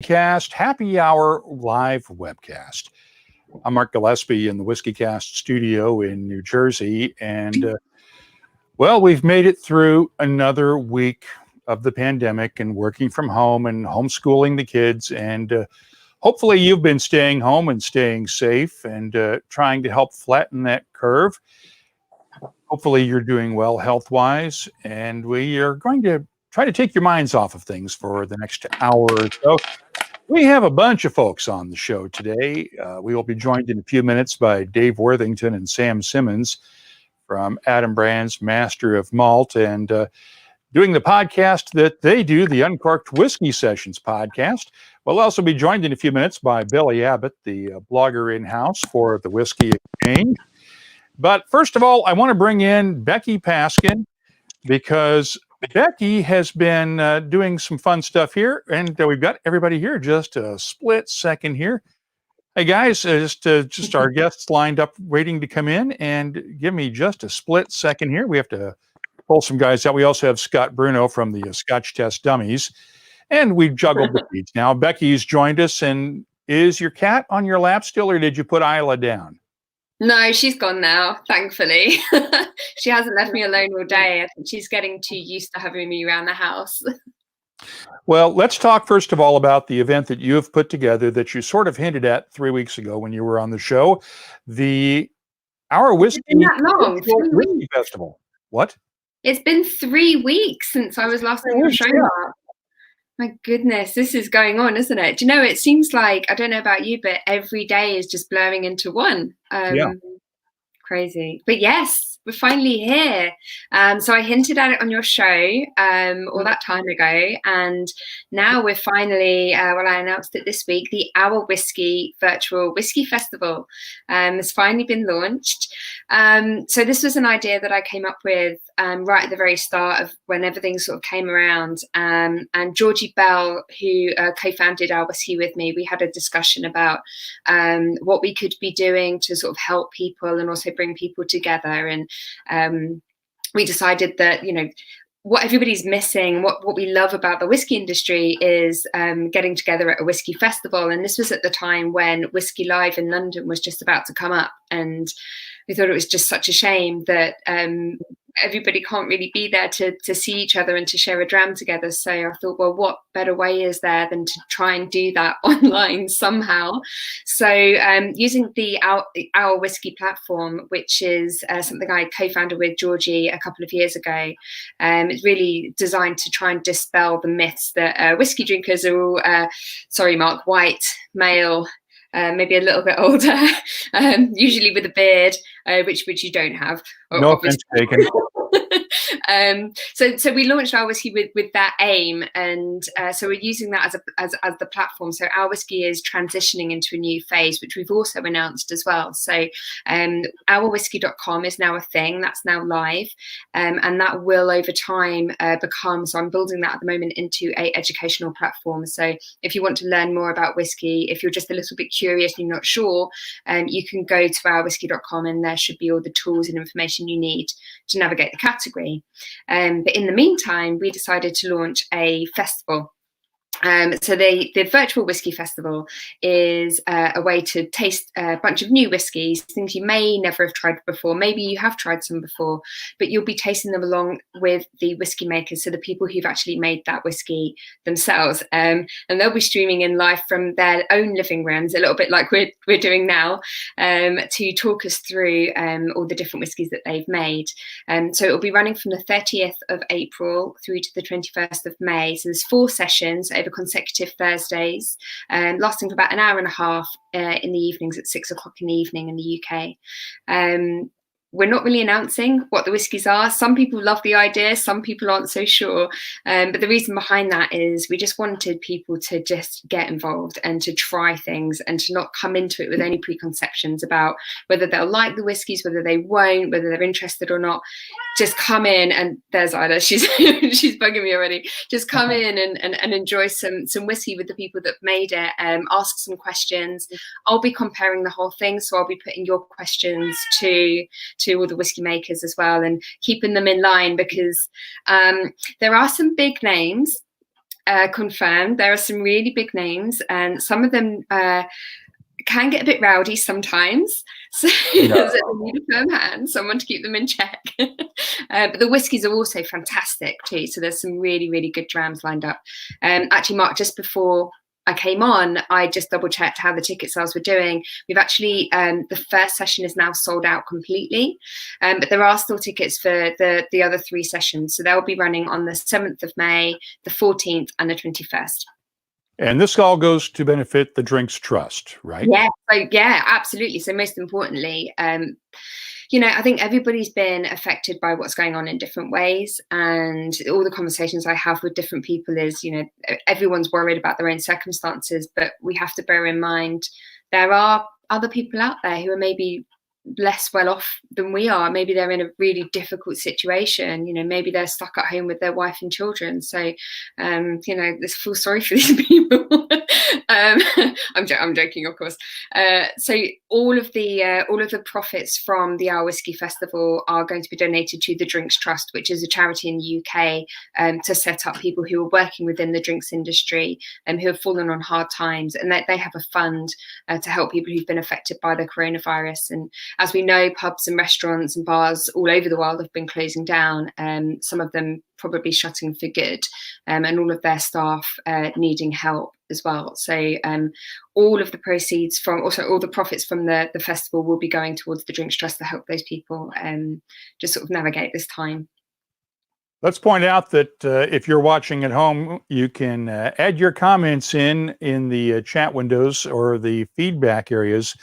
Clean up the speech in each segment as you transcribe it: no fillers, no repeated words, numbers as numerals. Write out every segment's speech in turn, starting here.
WhiskyCast Happy Hour live webcast. I'm Mark Gillespie in the WhiskyCast studio in New Jersey, and we've made it through another week of the pandemic and working from home and homeschooling the kids, and hopefully you've been staying home and staying safe and trying to help flatten that curve. Hopefully you're doing well health-wise, and we are going to try to take your minds off of things for the next hour or so. We have a bunch of folks on the show today. We will be joined in a few minutes by Dave Worthington and Sam Simmons from Adam Brand's Master of Malt, and doing the podcast that they do, the Uncorked Whisky Sessions podcast. We'll also be joined in a few minutes by Billy Abbott, the blogger in-house for the Whiskey Exchange. But first of all, I want to bring in Becky Paskin, because Becky has been doing some fun stuff here, and we've got everybody here. Just a split second here. Hey guys, just our guests lined up waiting to come in, and give me just a split second here. We have to pull some guys out. We also have Scott Brunow from the Scotch Test Dummies, and we've juggled the feeds. Now Becky's joined us, and is your cat on your lap still, or did you put Isla down? No, she's gone now, thankfully. She hasn't left me alone all day. I think she's getting too used to having me around the house. Well, let's talk first of all about the event that you have put together that you sort of hinted at 3 weeks ago when you were on the show, the OurWhisky Whisky Festival. What? It's been 3 weeks since I was last on your show, Mark. My goodness, this is going on, isn't it? Do you know, it seems like, I don't know about you, but every day is just blurring into one. Crazy. But yes, we're finally here. So I hinted at it on your show all that time ago, and now we're finally, I announced it this week, the OurWhisky Virtual Whisky Festival has finally been launched. So this was an idea that I came up with right at the very start of when everything sort of came around. And Georgie Bell, who co-founded OurWhisky with me, we had a discussion about what we could be doing to sort of help people and also bring people together. And we decided that, you know, what everybody's missing, what we love about the whiskey industry is getting together at a whiskey festival. And this was at the time when Whiskey Live in London was just about to come up. And we thought it was just such a shame that everybody can't really be there to see each other and to share a dram together. So I thought, well, what better way is there than to try and do that online somehow? So using the OurWhisky platform, which is something I co-founded with Georgie a couple of years ago, it's really designed to try and dispel the myths that whiskey drinkers are all, sorry, Mark, white, male, maybe a little bit older, usually with a beard, which you don't have. No offense taken. So we launched OurWhisky with that aim, and so we're using that as the platform. So OurWhisky is transitioning into a new phase, which we've also announced as well. So OurWhisky.com is now a thing that's now live, and that will over time become. So I'm building that at the moment into a educational platform. So if you want to learn more about whiskey, if you're just a little bit curious and you're not sure, you can go to OurWhisky.com, and there should be all the tools and information you need to navigate the category. But in the meantime, we decided to launch a festival. So the Virtual Whisky Festival is a way to taste a bunch of new whiskies, things you may never have tried before. Maybe you have tried some before, but you'll be tasting them along with the whiskey makers, so the people who've actually made that whiskey themselves. And they'll be streaming in live from their own living rooms, a little bit like we're doing now, to talk us through all the different whiskies that they've made. So it'll be running from the 30th of April through to the 21st of May. So there's 4 sessions over consecutive Thursdays, lasting for about an hour and a half in the evenings at 6 o'clock in the evening in the UK. We're not really announcing what the whiskies are. Some people love the idea, some people aren't so sure. But the reason behind that is we just wanted people to just get involved and to try things and to not come into it with any preconceptions about whether they'll like the whiskies, whether they won't, whether they're interested or not. Just come in, and there's Ida, she's bugging me already. Just come in and enjoy some whiskey with the people that made it. Ask some questions. I'll be comparing the whole thing, so I'll be putting your questions to all the whiskey makers as well, and keeping them in line, because there are some big names confirmed. There are some really big names, and some of them can get a bit rowdy sometimes. So, so they need a firm hand, someone to keep them in check. But the whiskies are also fantastic too. So there's some really, really good drams lined up. Actually, Mark, just before I came on, I just double checked how the ticket sales were doing. We've actually, the first session is now sold out completely, but there are still tickets for the other 3 sessions. So they'll be running on the 7th of May, the 14th and the 21st. And this all goes to benefit the Drinks Trust, right? Yeah, so, yeah, absolutely. So most importantly, you know, I think everybody's been affected by what's going on in different ways. And all the conversations I have with different people is, you know, everyone's worried about their own circumstances, but we have to bear in mind there are other people out there who are maybe less well off than we are. Maybe they're in a really difficult situation, you know, maybe they're stuck at home with their wife and children. So you know, there's full sorry for these people. I'm joking, of course. So all of the profits from the OurWhisky Festival are going to be donated to the Drinks Trust, which is a charity in the UK to set up people who are working within the drinks industry and who have fallen on hard times, and that they have a fund to help people who've been affected by the coronavirus. And as we know, pubs and restaurants and bars all over the world have been closing down, some of them probably shutting for good, and all of their staff needing help as well. So all of the proceeds from, also all the profits from the festival will be going towards the Drinks Trust to help those people just sort of navigate this time. Let's point out that if you're watching at home, you can add your comments in the chat windows or the feedback areas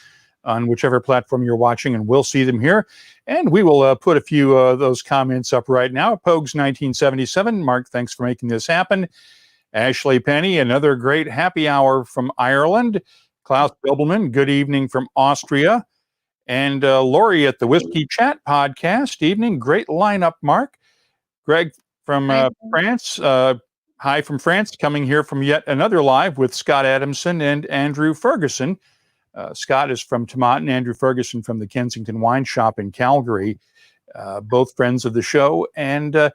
on whichever platform you're watching, and we'll see them here. And we will put a few of those comments up right now. Pogues 1977, Mark, thanks for making this happen. Ashley Penny, another great happy hour from Ireland. Klaus Bilbelman, good evening from Austria. And Lori at the Whiskey Chat podcast, evening, great lineup, Mark. Greg from France, hi from France, coming here from yet another live with Scott Adamson and Andrew Ferguson. Scott is from Tomatin, Andrew Ferguson from the Kensington Wine Shop in Calgary, both friends of the show. And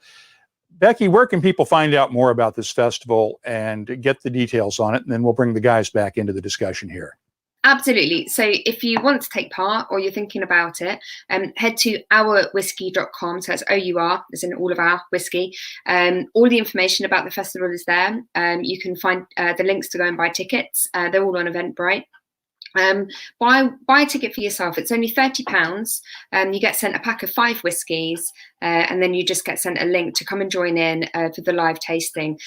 Becky, where can people find out more about this festival and get the details on it? And then we'll bring the guys back into the discussion here. Absolutely. So if you want to take part or you're thinking about it, head to OurWhisky.com. So it's OUR, as in all of our whiskey. All the information about the festival is there. You can find the links to go and buy tickets. They're all on Eventbrite. Buy a ticket for yourself. It's only £30. You get sent a pack of 5 whiskies, and then you just get sent a link to come and join in for the live tasting.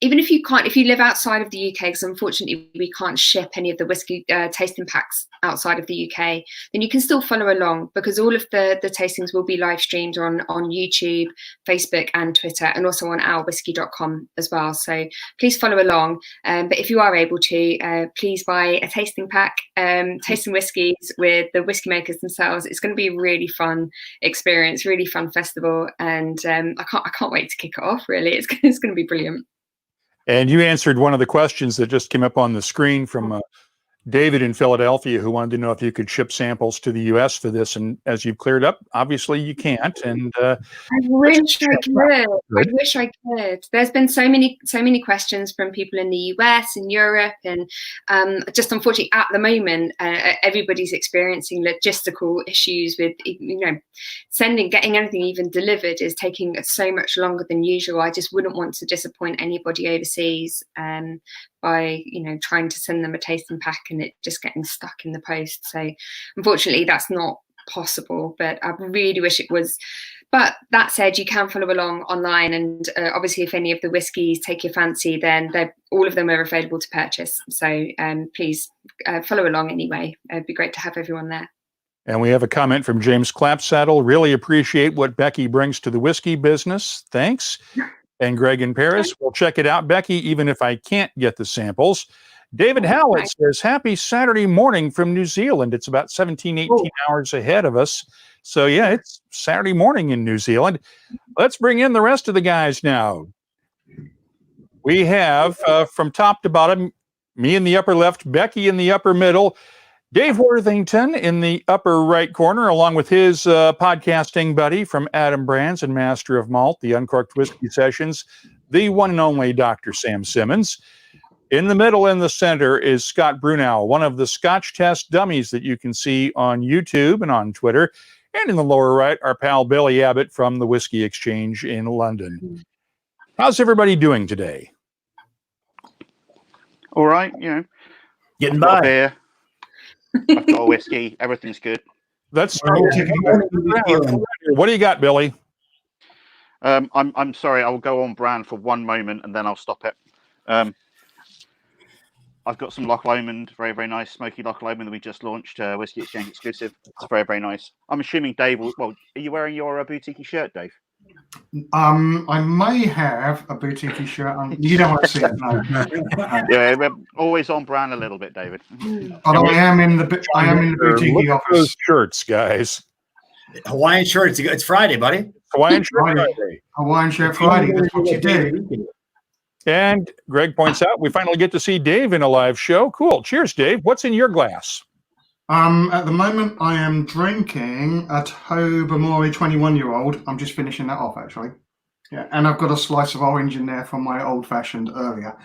Even if you live outside of the UK, because unfortunately we can't ship any of the whiskey tasting packs outside of the UK, then you can still follow along, because all of the tastings will be live streamed on YouTube, Facebook and Twitter, and also on OurWhisky.com as well. So please follow along. But if you are able to, please buy a tasting pack, tasting whiskies with the whiskey makers themselves. It's going to be a really fun experience, really fun festival, and I can't wait to kick it off. Really, it's going to be brilliant. And you answered one of the questions that just came up on the screen from David in Philadelphia, who wanted to know if you could ship samples to the U.S. for this. And as you've cleared up, obviously you can't. And I wish I could. I wish I could. There's been so many questions from people in the US and Europe, and just unfortunately at the moment, everybody's experiencing logistical issues with, getting anything even delivered is taking so much longer than usual. I just wouldn't want to disappoint anybody overseas by trying to send them a tasting pack and it just getting stuck in the post. So unfortunately that's not possible, but I really wish it was. But that said, you can follow along online, and obviously if any of the whiskies take your fancy, then all of them are available to purchase. So please follow along anyway. It'd be great to have everyone there. And we have a comment from James Clapsaddle. Really appreciate what Becky brings to the whiskey business. Thanks. And Greg in Paris, we'll check it out, Becky, even if I can't get the samples. David Howlett says, happy Saturday morning from New Zealand. It's about 18 hours ahead of us. So, yeah, it's Saturday morning in New Zealand. Let's bring in the rest of the guys now. We have, from top to bottom, me in the upper left, Becky in the upper middle, Dave Worthington in the upper right corner, along with his podcasting buddy from Adam Brands and Master of Malt, the Uncorked Whisky Sessions, the one and only Dr. Sam Simmons. In the middle in the center is Scott Brunow, one of the Scotch Test Dummies that you can see on YouTube and on Twitter. And in the lower right, our pal Billy Abbott from the Whiskey Exchange in London. How's everybody doing today? All right, Getting got a by. beer. I've got a whiskey. Everything's good. Let's start. What do you got, Billy? I'm sorry. I will go on brand for one moment and then I'll stop it. I've got some Loch Lomond, very, very nice smoky Loch Lomond that we just launched, Whiskey Exchange exclusive. It's very, very nice. I'm assuming Dave will. Well, are you wearing your boutique shirt, Dave? I may have a boutique shirt on. You don't want to see it, no. Yeah, we're always on brand a little bit, David. Although I am in the boutique Look at office. those shirts, guys. Hawaiian shirts. It's Friday, buddy. Hawaiian shirt Friday. Friday. Hawaiian shirt Friday. That's what you do. And Greg points out we finally get to see Dave in a live show. Cool. Cheers, Dave. What's in your glass? At the moment, I am drinking a Tobermory 21-year-old. I'm just finishing that off, actually. Yeah, and I've got a slice of orange in there from my old-fashioned earlier.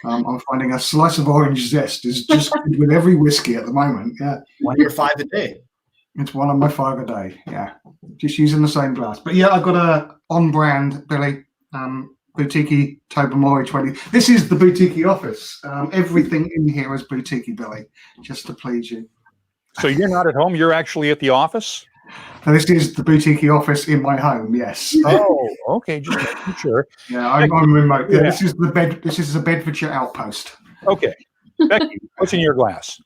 I'm finding a slice of orange zest is just good with every whiskey at the moment. Yeah, 1 year 5 a day. it's one of my 5 a day. Yeah, just using the same glass. But yeah, I've got a on-brand Billy boutique Tobermory 20. This is the boutique office. Everything in here is boutique Billy, just to please you. So you're not at home. You're actually at the office? And this is the boutique office in my home. Yes. Oh, okay. Just making sure. Yeah, I'm remote. Yeah, Yeah. This is the bed. This is a Bedfordshire outpost. Okay. Becky, what's in your glass?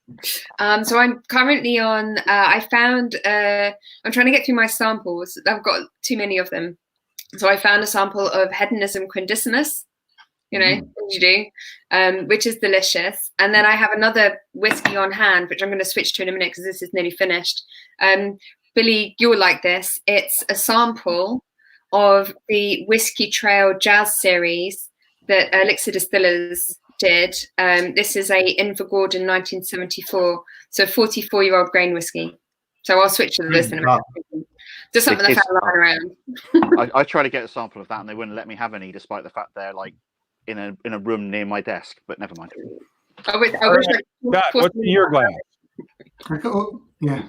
So I'm currently on. I found. I'm trying to get through my samples. I've got too many of them. So I found a sample of Hedonism Quindissimus. You know, what you do, which is delicious. And then I have another whiskey on hand, which I'm going to switch to in a minute because this is nearly finished. Billy, you'll like this. It's a sample of the Whiskey Trail Jazz series that Elixir Distillers did. This is a Invergordon 1974, so 44-year-old grain whiskey. So I'll switch to this in a minute. Just something I found lying around. I tried to get a sample of that and they wouldn't let me have any, despite the fact they're like in a room near my desk. But never mind. I wish Scott, what's in your glass? Yeah.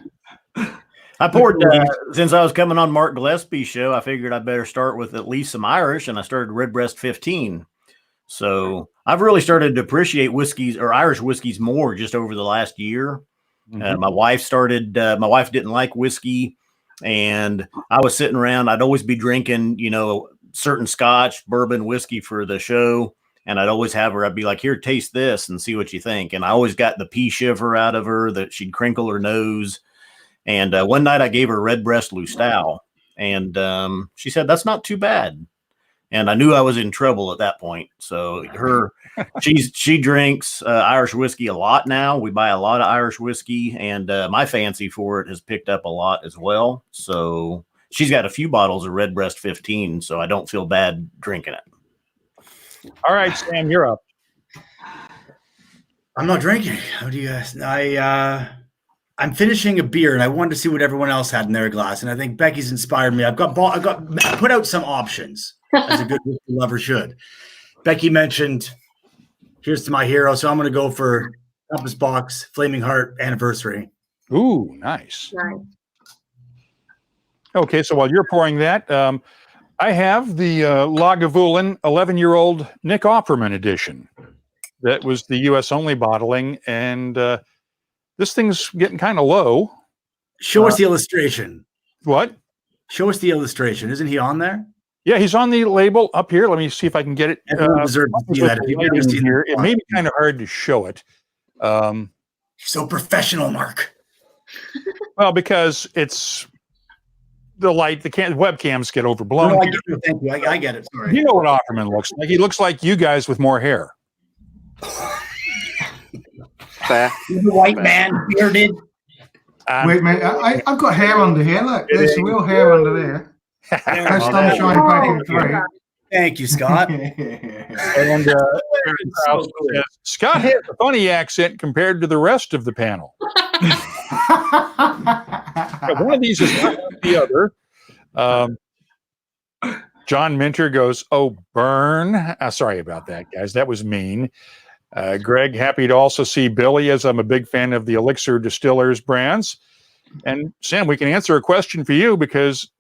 I poured, since I was coming on Mark Gillespie's show, I figured I better start with at least some Irish, and I started Redbreast 15. So I've really started to appreciate whiskeys or Irish whiskeys more just over the last year. My wife didn't like whiskey, and I was sitting around. I'd always be drinking, certain Scotch, bourbon, whiskey for the show. And I'd always have her, I'd be like, here, taste this and see what you think. And I always got the pea shiver out of her that she'd crinkle her nose. And one night I gave her Redbreast Lustau, and she said, that's not too bad. And I knew I was in trouble at that point. So she drinks Irish whiskey a lot now. We buy a lot of Irish whiskey, and my fancy for it has picked up a lot as well. So she's got a few bottles of Redbreast 15, so I don't feel bad drinking it. All right, Sam, you're up. I'm not drinking. How do you guys? I'm finishing a beer, and I wanted to see what everyone else had in their glass. And I think Becky's inspired me. I put out some options, as a good whiskey lover should. Becky mentioned, here's to my hero. So I'm going to go for Compass Box Flaming Heart Anniversary. Ooh, nice. Nice. Okay, so while you're pouring that, I have the Lagavulin 11-year-old Nick Offerman edition. That was the U.S. only bottling, and this thing's getting kind of low. Show us the illustration. What? Show us the illustration. Isn't he on there? Yeah, he's on the label up here. Let me see if I can get it. Everyone deserves to see that. If you've never seen here, it may be kind of hard to show it. So professional, Mark. Well, because it's the light, the webcams get overblown. No, I get it. Thank you. I get it. Sorry. You know what Offerman looks like? He looks like you guys with more hair. Fair. He's a white man, bearded. Wait, mate. I've got hair under here. Look, there's real hair under there. That's sunshine back in 3. Thank you, Scott. And Scott has a funny accent compared to the rest of the panel. One of these is not like the other. John Minter goes, oh, burn. Sorry about that, guys. That was mean. Greg, happy to also see Billy, as I'm a big fan of the Elixir Distillers brands. And Sam, we can answer a question for you because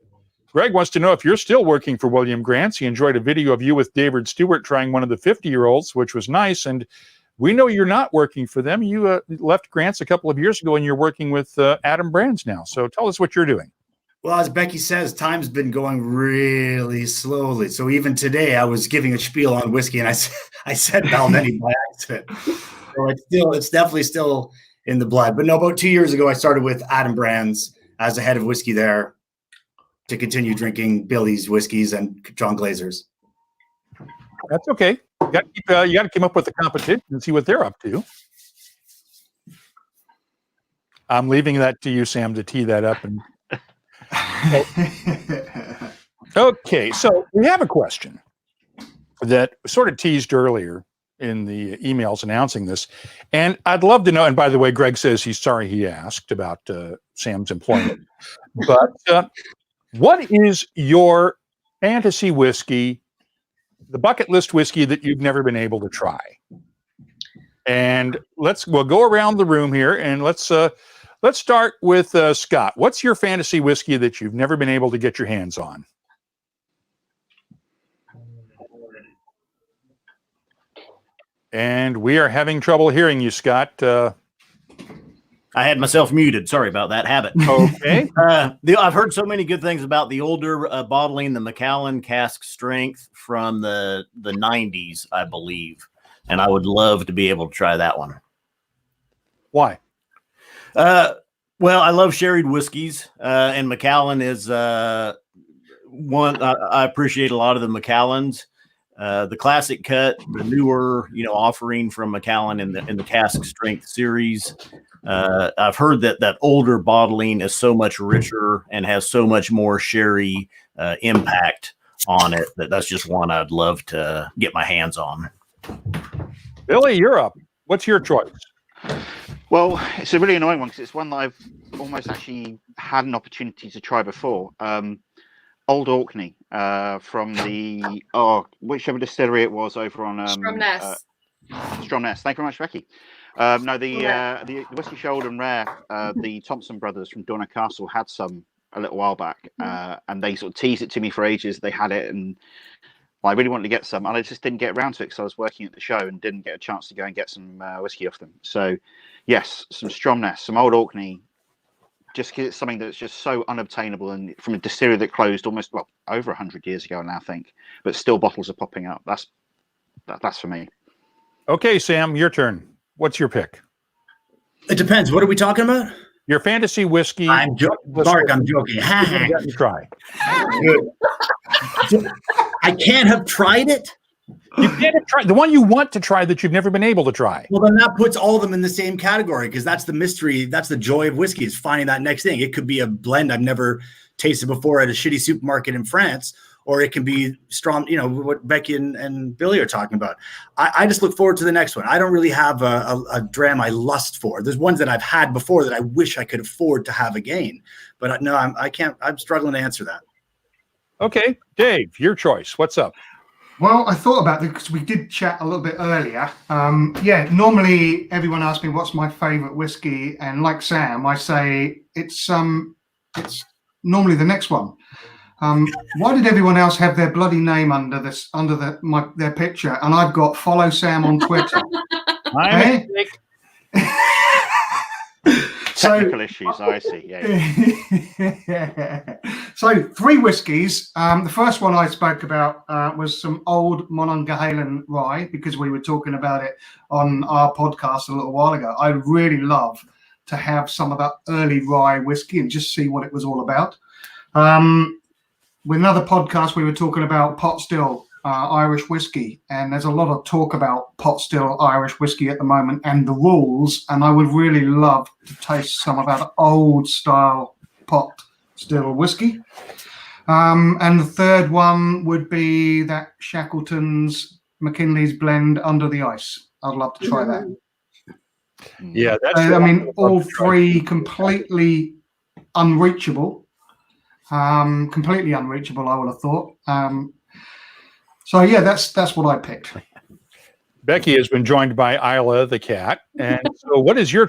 Greg wants to know if you're still working for William Grant's. He enjoyed a video of you with David Stewart trying one of the 50-year-olds, which was nice. And we know you're not working for them. You left Grant's a couple of years ago, and you're working with Adam Brands now. So tell us what you're doing. Well, as Becky says, time's been going really slowly. So even today, I was giving a spiel on whiskey, and I said Balvenie by accident. So it's definitely still in the blood. But no, about 2 years ago, I started with Adam Brands as the head of whiskey there to continue drinking Billy's whiskeys and John Glazer's. That's okay. You got to keep up with the competition and see what they're up to. I'm leaving that to you, Sam, to tee that up. And okay, so we have a question that sort of teased earlier in the emails announcing this, and I'd love to know. And by the way, Greg says he's sorry he asked about Sam's employment, but what is your fantasy whiskey, the bucket list whiskey that you've never been able to try? And we'll go around the room here, and let's start with Scott. What's your fantasy whiskey that you've never been able to get your hands on? And we are having trouble hearing you, Scott. I had myself muted. Sorry about that habit. Okay. I've heard so many good things about the older bottling, the Macallan Cask-Strength from the 90s, I believe. And I would love to be able to try that one. Why? Well, I love sherried whiskeys, and Macallan is one. I appreciate a lot of the Macallans. The classic cut, the newer, offering from Macallan in the Cask-Strength series. I've heard that older bottling is so much richer and has so much more sherry impact on it that's just one I'd love to get my hands on. Billy, you're up. What's your choice? Well, it's a really annoying one because it's one that I've almost actually had an opportunity to try before. Old Orkney from the whichever distillery it was over on Stromness. Stromness. Thank you very much, Becky. The Whiskey Shoulder and Rare, the Thompson brothers from Dornoch Castle had some a little while back, and they sort of teased it to me for ages. They had it, and I really wanted to get some, and I just didn't get around to it because I was working at the show and didn't get a chance to go and get some whiskey off them. So, yes, some Stromness, some Old Orkney, just because it's something that's just so unobtainable, and from a distillery that closed almost over 100 years ago now, I think, but still bottles are popping up. That's for me. Okay, Sam, your turn. What's your pick? It depends. What are we talking about? Your fantasy whiskey. I'm joking. Mark, I'm joking. Try. I can't have tried it. You can't have tried the one you want to try that you've never been able to try. Well, then that puts all of them in the same category because that's the mystery. That's the joy of whiskey, is finding that next thing. It could be a blend I've never tasted before at a shitty supermarket in France, or it can be strong, what Becky and Billy are talking about. I just look forward to the next one. I don't really have a dram I lust for. There's ones that I've had before that I wish I could afford to have again. But no, I can't. I'm struggling to answer that. Okay, Dave, your choice. What's up? Well, I thought about this because we did chat a little bit earlier. Normally everyone asks me what's my favorite whiskey, and like Sam, I say it's normally the next one. Why did everyone else have their bloody name under their picture, and I've got follow Sam on Twitter? Technical issues, I see. Yeah. So 3 whiskies. The first one I spoke about was some old Monongahela rye, because we were talking about it on our podcast a little while ago. I'd really love to have some of that early rye whiskey and just see what it was all about. With another podcast, we were talking about pot still Irish whiskey, and there's a lot of talk about pot still Irish whiskey at the moment and the rules, and I would really love to taste some of that old style pot still whiskey. And the third one would be that Shackleton's McKinley's blend Under the Ice. I'd love to try that. Yeah, that's all 3 completely unreachable. I would have thought. So yeah, that's what I picked. Becky has been joined by Isla the cat. And so what is your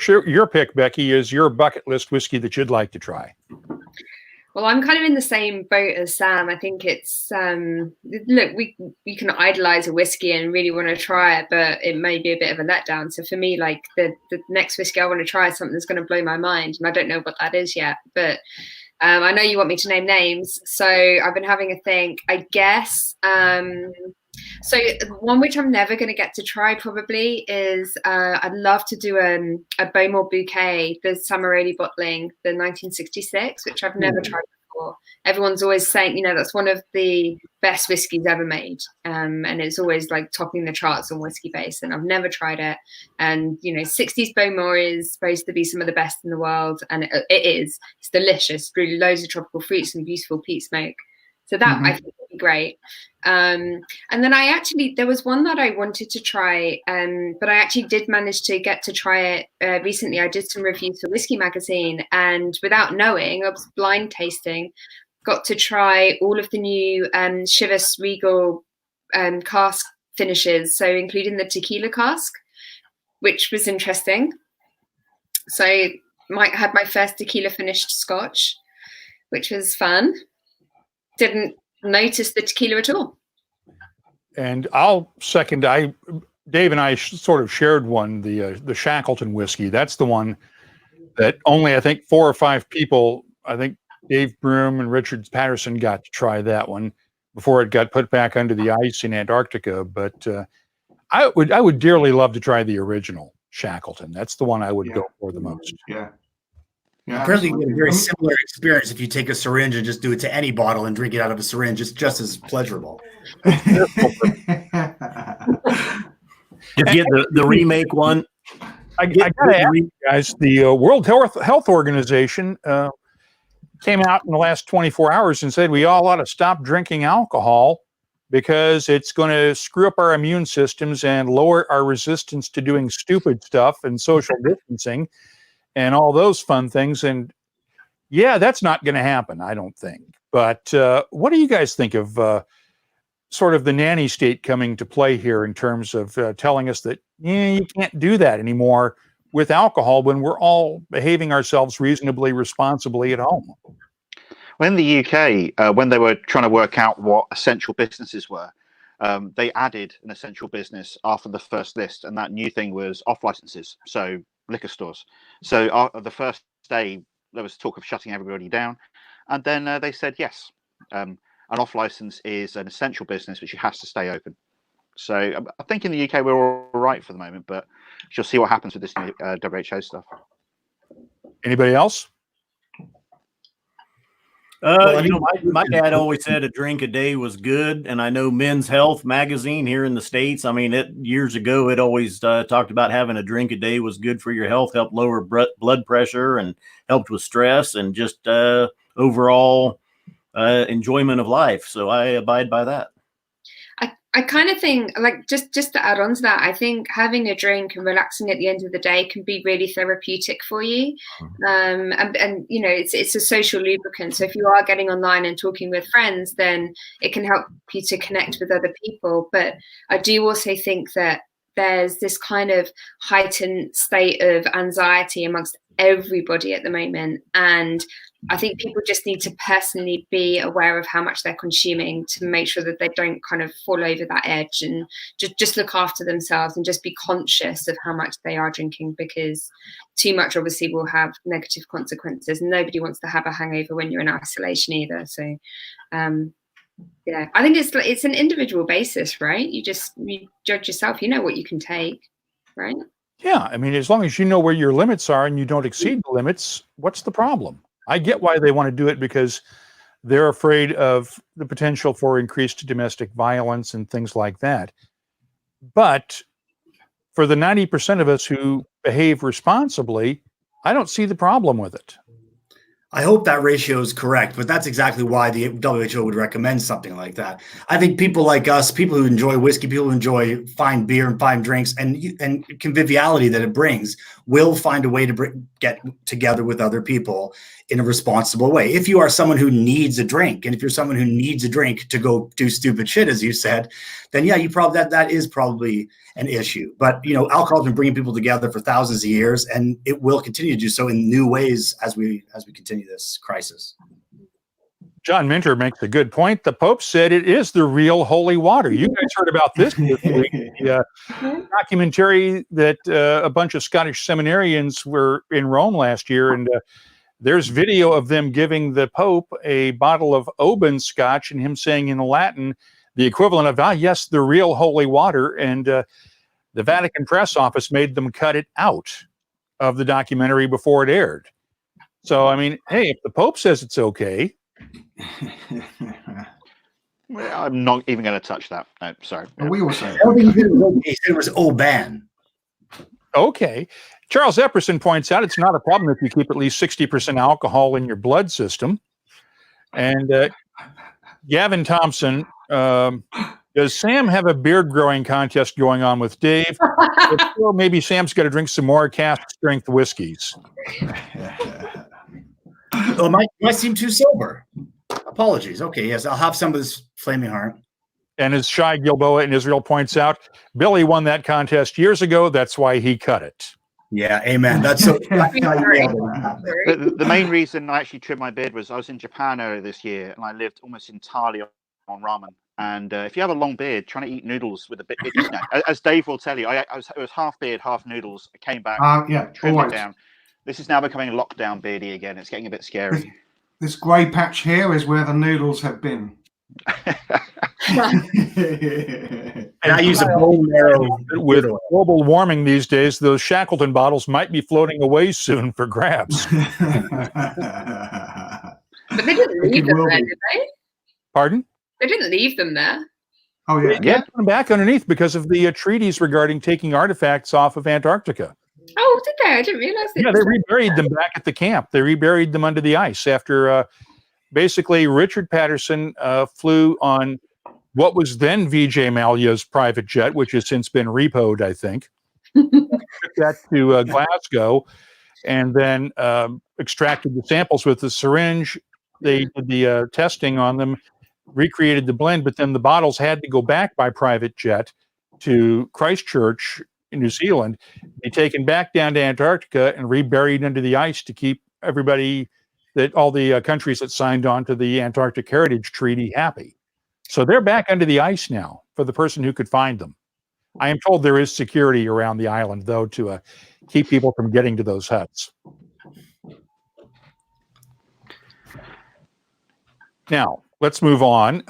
pick, Becky, is your bucket list whiskey that you'd like to try? Well, I'm kind of in the same boat as Sam. I think it's look, you can idolize a whiskey and really want to try it, but it may be a bit of a letdown. So for me, like the next whiskey I want to try is something that's going to blow my mind, and I don't know what that is yet. But I know you want me to name names, so I've been having a think. I guess so one which I'm never going to get to try probably is I'd love to do a Bowmore Bouquet, the Samaroli bottling, the 1966, which I've never tried before. Everyone's always saying, that's one of the best whiskies ever made, and it's always like topping the charts on Whiskey Base, and I've never tried it. And 60s Bowmore is supposed to be some of the best in the world, and it is. It's delicious, really loads of tropical fruits and beautiful peat smoke. So that I think would be great. And then there was one that I wanted to try, but I actually did manage to get to try it recently. I did some reviews for Whiskey Magazine, and without knowing, I was blind tasting, got to try all of the new Chivas Regal cask finishes, so including the tequila cask, which was interesting. So I had my first tequila finished Scotch, which was fun. Didn't notice the tequila at all. And I'll second. Dave and I sort of shared one, the Shackleton whiskey. That's the one that only I think 4 or 5 people. I think Dave Broom and Richard Patterson got to try that one before it got put back under the ice in Antarctica. But I would dearly love to try the original Shackleton. That's the one I would go for the most. Yeah. Apparently, you get a very similar experience if you take a syringe and just do it to any bottle and drink it out of a syringe. It's just as pleasurable. Did you get the remake one? I got to ask you guys, the World Health Organization came out in the last 24 hours and said we all ought to stop drinking alcohol because it's going to screw up our immune systems and lower our resistance to doing stupid stuff and social distancing and all those fun things. And yeah, that's not going to happen, I don't think. But what do you guys think of sort of the nanny state coming to play here in terms of telling us that you can't do that anymore with alcohol when we're all behaving ourselves reasonably responsibly at home? Well, in the UK, when they were trying to work out what essential businesses were, they added an essential business after the first list, and that new thing was off licenses, so liquor stores. So the first day, there was talk of shutting everybody down, and then they said yes, an off license is an essential business which has to stay open. So I think in the UK we're all right for the moment, but you'll see what happens with this new WHO stuff. Anybody else? My dad always said a drink a day was good, and I know Men's Health magazine here in the States, I mean, years ago it always talked about having a drink a day was good for your health, helped lower blood pressure and helped with stress and just overall enjoyment of life. So I abide by that. I kind of think, like, just to add on to that, I think having a drink and relaxing at the end of the day can be really therapeutic for you. And you know, it's a social lubricant. So if you are getting online and talking with friends, then it can help you to connect with other people. But I do also think that there's this kind of heightened state of anxiety amongst everybody at the moment. And I think people just need to personally be aware of how much they're consuming to make sure that they don't kind of fall over that edge, and just look after themselves and just be conscious of how much they are drinking, because too much obviously will have negative consequences, and nobody wants to have a hangover when you're in isolation either. So yeah, I think it's an individual basis, right? You judge yourself, you know what you can take, right? Yeah, I mean, as long as you know where your limits are and you don't exceed the limits, what's the problem? I get why they want to do it, because they're afraid of the potential for increased domestic violence and things like that. But for the 90% of us who behave responsibly, I don't see the problem with it. I hope that ratio is correct, but that's exactly why the WHO would recommend something like that. I think people like us, people who enjoy whiskey, people who enjoy fine beer and fine drinks and conviviality that it brings, will find a way to get together with other people in a responsible way. If you are someone who needs a drink, and if you're someone who needs a drink to go do stupid shit, as you said, then yeah, you probably that is probably an issue. But alcohol has been bringing people together for thousands of years, and it will continue to do so in new ways as we continue this crisis. John Minter makes a good point. The Pope said it is the real holy water. You guys heard about this week. The documentary that a bunch of Scottish seminarians were in Rome last year, and there's video of them giving the Pope a bottle of Oban Scotch and him saying in Latin the equivalent of, yes, the real holy water. And the Vatican press office made them cut it out of the documentary before it aired. So, I mean, hey, if the Pope says it's okay. Well, I'm not even going to touch that. No, sorry. We all say I don't think he said it was Oban. Okay. Charles Epperson points out it's not a problem if you keep at least 60% alcohol in your blood system. And Gavin Thompson, does Sam have a beard growing contest going on with Dave? If so, maybe Sam's got to drink some more Cask-Strength whiskeys. Oh, might seem too sober. Apologies. Okay, yes, I'll have some of this Flaming Heart. And as Shai Gilboa in Israel points out, Billy won that contest years ago. That's why he cut it. Yeah, amen. That's so. The main reason I actually trimmed my beard was I was in Japan earlier this year, and I lived almost entirely on ramen. And if you have a long beard, trying to eat noodles with a bit, as Dave will tell you, it was half beard, half noodles. I came back, trimmed it down. This is now becoming lockdown beardy again. It's getting a bit scary. This grey patch here is where the noodles have been. And I use a bone marrow. With global warming these days, those Shackleton bottles might be floating away soon for grabs. But they didn't leave them there, did they? Pardon? They didn't leave them there. Oh, yeah. They put them back underneath because of the treaties regarding taking artifacts off of Antarctica. Oh, did they? I didn't realize that. Yeah, they reburied them back at the camp. They reburied them under the ice after basically Richard Patterson flew on what was then Vijay Mallya's private jet, which has since been repoed, I think. Took that to Glasgow and then extracted the samples with the syringe. They did the testing on them, recreated the blend, but then the bottles had to go back by private jet to Christchurch in New Zealand, be taken back down to Antarctica and reburied under the ice to keep everybody, that all the countries that signed on to the Antarctic Heritage Treaty happy. So they're back under the ice now for the person who could find them. I am told there is security around the island, though, to keep people from getting to those huts. Now, let's move on.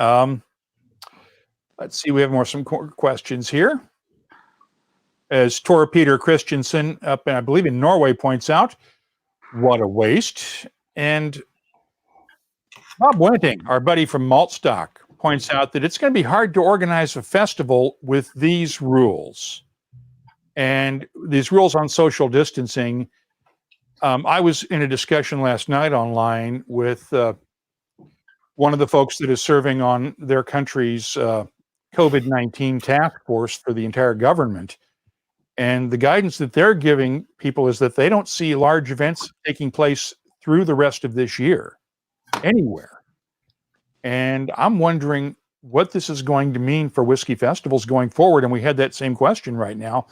Let's see, we have some questions here. As Tor Peter Christensen up, I believe in Norway, points out, what a waste. And Bob Wenting, our buddy from Maltstock, points out that it's going to be hard to organize a festival with these rules. And these rules on social distancing. I was in a discussion last night online with one of the folks that is serving on their country's COVID-19 task force for the entire government. And the guidance that they're giving people is that they don't see large events taking place through the rest of this year anywhere. And I'm wondering what this is going to mean for whiskey festivals going forward. And we had that same question right now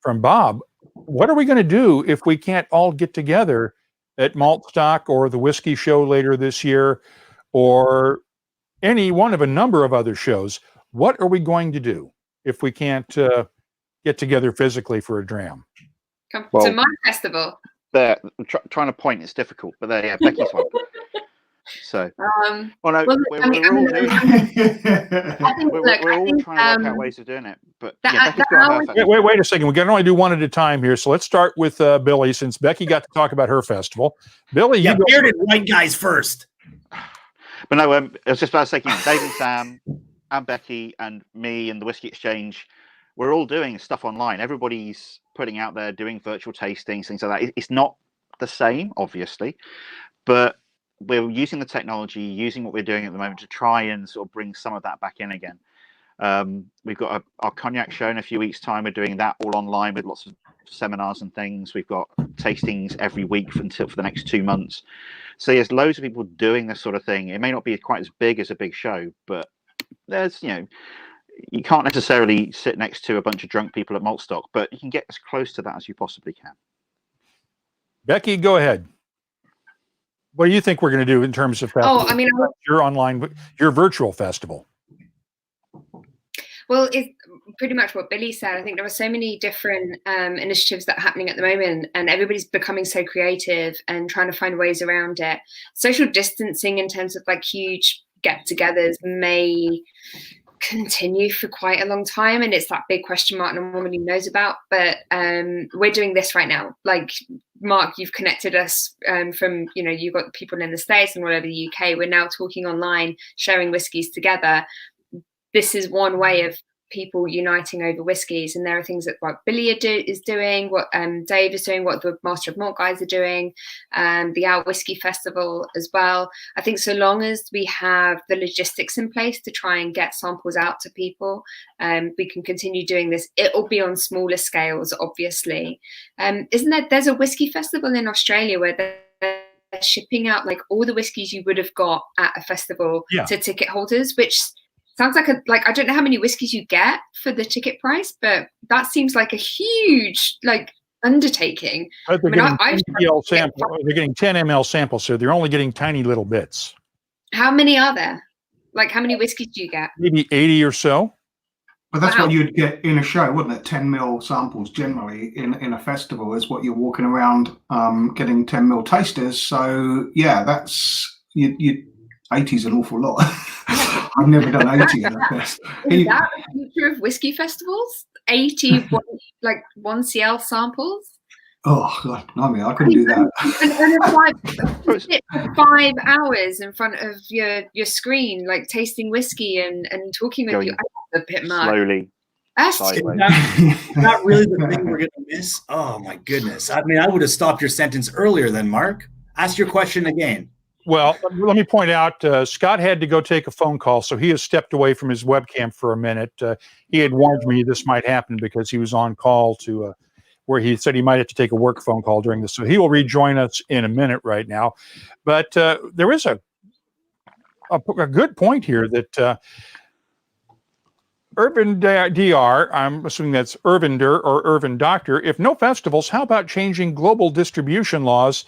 from Bob. What are we going to do if we can't all get together at Maltstock or the Whiskey Show later this year or any one of a number of other shows? What are we going to do if we can't get together physically for a dram? Come to my festival. Trying to point is difficult, but there, yeah, Becky's one. So, we're all trying to work out ways of doing it. But Becky's got her. Wait a second. We can only do one at a time here. So let's start with Billy, since Becky got to talk about her festival. Billy, bearded white guys first. But no, I was just about to say, Dave and Sam and Becky and me and the Whiskey Exchange, we're all doing stuff online. Everybody's putting out there doing virtual tastings, things like that. It's not the same, obviously, but we're using the technology, using what we're doing at the moment to try and sort of bring some of that back in again. We've got our cognac show in a few weeks' time. We're doing that all online with lots of seminars and things. We've got tastings every week for the next 2 months. So there's loads of people doing this sort of thing. It may not be quite as big as a big show, but there's, you can't necessarily sit next to a bunch of drunk people at Maltstock, but you can get as close to that as you possibly can. Becky, go ahead. What do you think we're going to do in terms of festival? Your virtual festival? Well, it's pretty much what Billy said. I think there are so many different initiatives that are happening at the moment, and everybody's becoming so creative and trying to find ways around it. Social distancing in terms of like huge get-togethers may continue for quite a long time, and it's that big question mark no one really knows about, but we're doing this right now. Like Mark, you've connected us from, you've got people in the States and all over the UK. We're now talking online, sharing whiskies together. This is one way of people uniting over whiskies, and there are things that what Billy is doing, what Dave is doing, what the Master of Malt guys are doing, the OurWhisky Festival as well. I think so long as we have the logistics in place to try and get samples out to people, we can continue doing this. It'll be on smaller scales, obviously. There's a whiskey festival in Australia where they're shipping out like all the whiskies you would have got at a festival to ticket holders, which sounds like I don't know how many whiskies you get for the ticket price, but that seems like a huge undertaking. But they're getting 10 ml samples, so they're only getting tiny little bits. How many are there? Like, how many whiskies do you get? Maybe 80 or so. But that's what you'd get in a show, wouldn't it? 10 ml samples generally in a festival is what you're walking around getting 10 ml tasters. So yeah, that's you 80 is an awful lot. I've never done 80 in a fest. Is that the future of whiskey festivals? 80 1 CL samples? Oh God, I couldn't do that. And 5 hours in front of your screen, like tasting whiskey and talking with you. A bit much. Slowly. That's not really the thing we're gonna miss. Oh my goodness! I mean, I would have stopped your sentence earlier then, Mark. Ask your question again. Well, let me point out, Scott had to go take a phone call, so he has stepped away from his webcam for a minute. He had warned me this might happen because he was on call to where he said he might have to take a work phone call during this. So he will rejoin us in a minute right now. But there is a good point here that Urban DR, I'm assuming that's Irvinder or Irvin Doctor, if no festivals, how about changing global distribution laws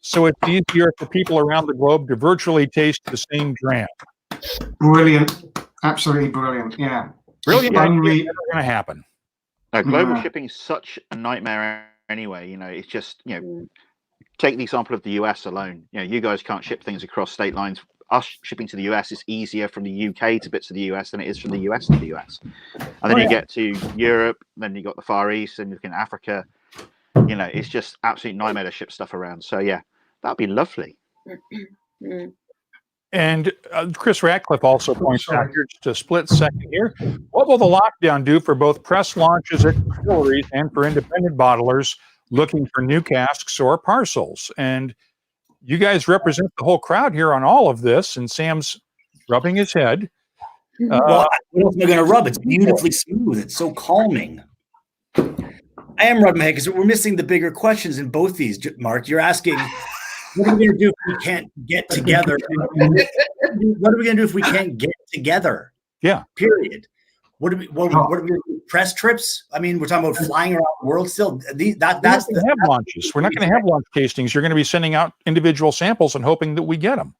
so it's easier for people around the globe to virtually taste the same dram? Brilliant. Absolutely brilliant. Yeah. Brilliant. Never going to happen. Global shipping is such a nightmare anyway. It's just, take the example of the US alone. You guys can't ship things across state lines. Us shipping to the US is easier from the UK to bits of the US than it is from the US to the US. And then you get to Europe, then you got the Far East, and you look in Africa. It's just absolute nightmare to ship stuff around. So yeah, that'd be lovely. And Chris Ratcliffe also points out here, just a split second here, what will the lockdown do for both press launches at distilleries and for independent bottlers looking for new casks or parcels? And you guys represent the whole crowd here on all of this, and Sam's rubbing his head. Well, what else am I going to rub? It's beautifully smooth. It's so calming. I am rubbing my head because we're missing the bigger questions in both these, Mark. You're asking, what are we going to do if we can't get together? What are we going to do if we can't get together? Yeah. Period. What are we going to do? Press trips? I mean, we're talking about flying around the world still. That's the have launches. We're not going to have launch tastings. You're going to be sending out individual samples and hoping that we get them.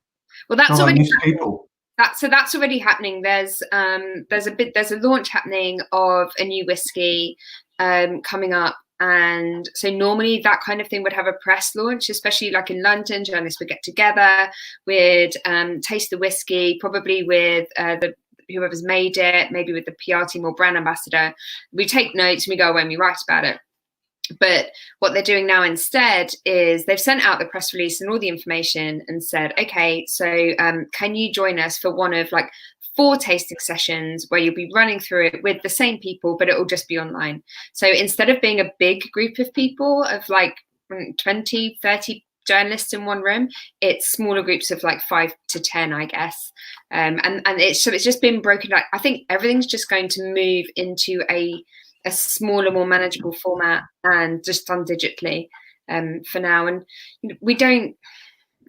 Well, that's already that's already happening. There's a launch happening of a new whiskey coming up. And so normally that kind of thing would have a press launch, especially like in London. Journalists would get together, we'd taste the whiskey, probably with whoever's made it, maybe with the PR team or brand ambassador. We take notes and we go away and we write about it. But what they're doing now instead is they've sent out the press release and all the information and said, okay, so can you join us for one of 4 tasting sessions where you'll be running through it with the same people, but it will just be online. So instead of being a big group of people of 20, 30 journalists in one room. It's smaller groups of like 5 to 10, I guess. And it's just been broken. Like, I think everything's just going to move into a smaller, more manageable format and just done digitally for now. And we don't.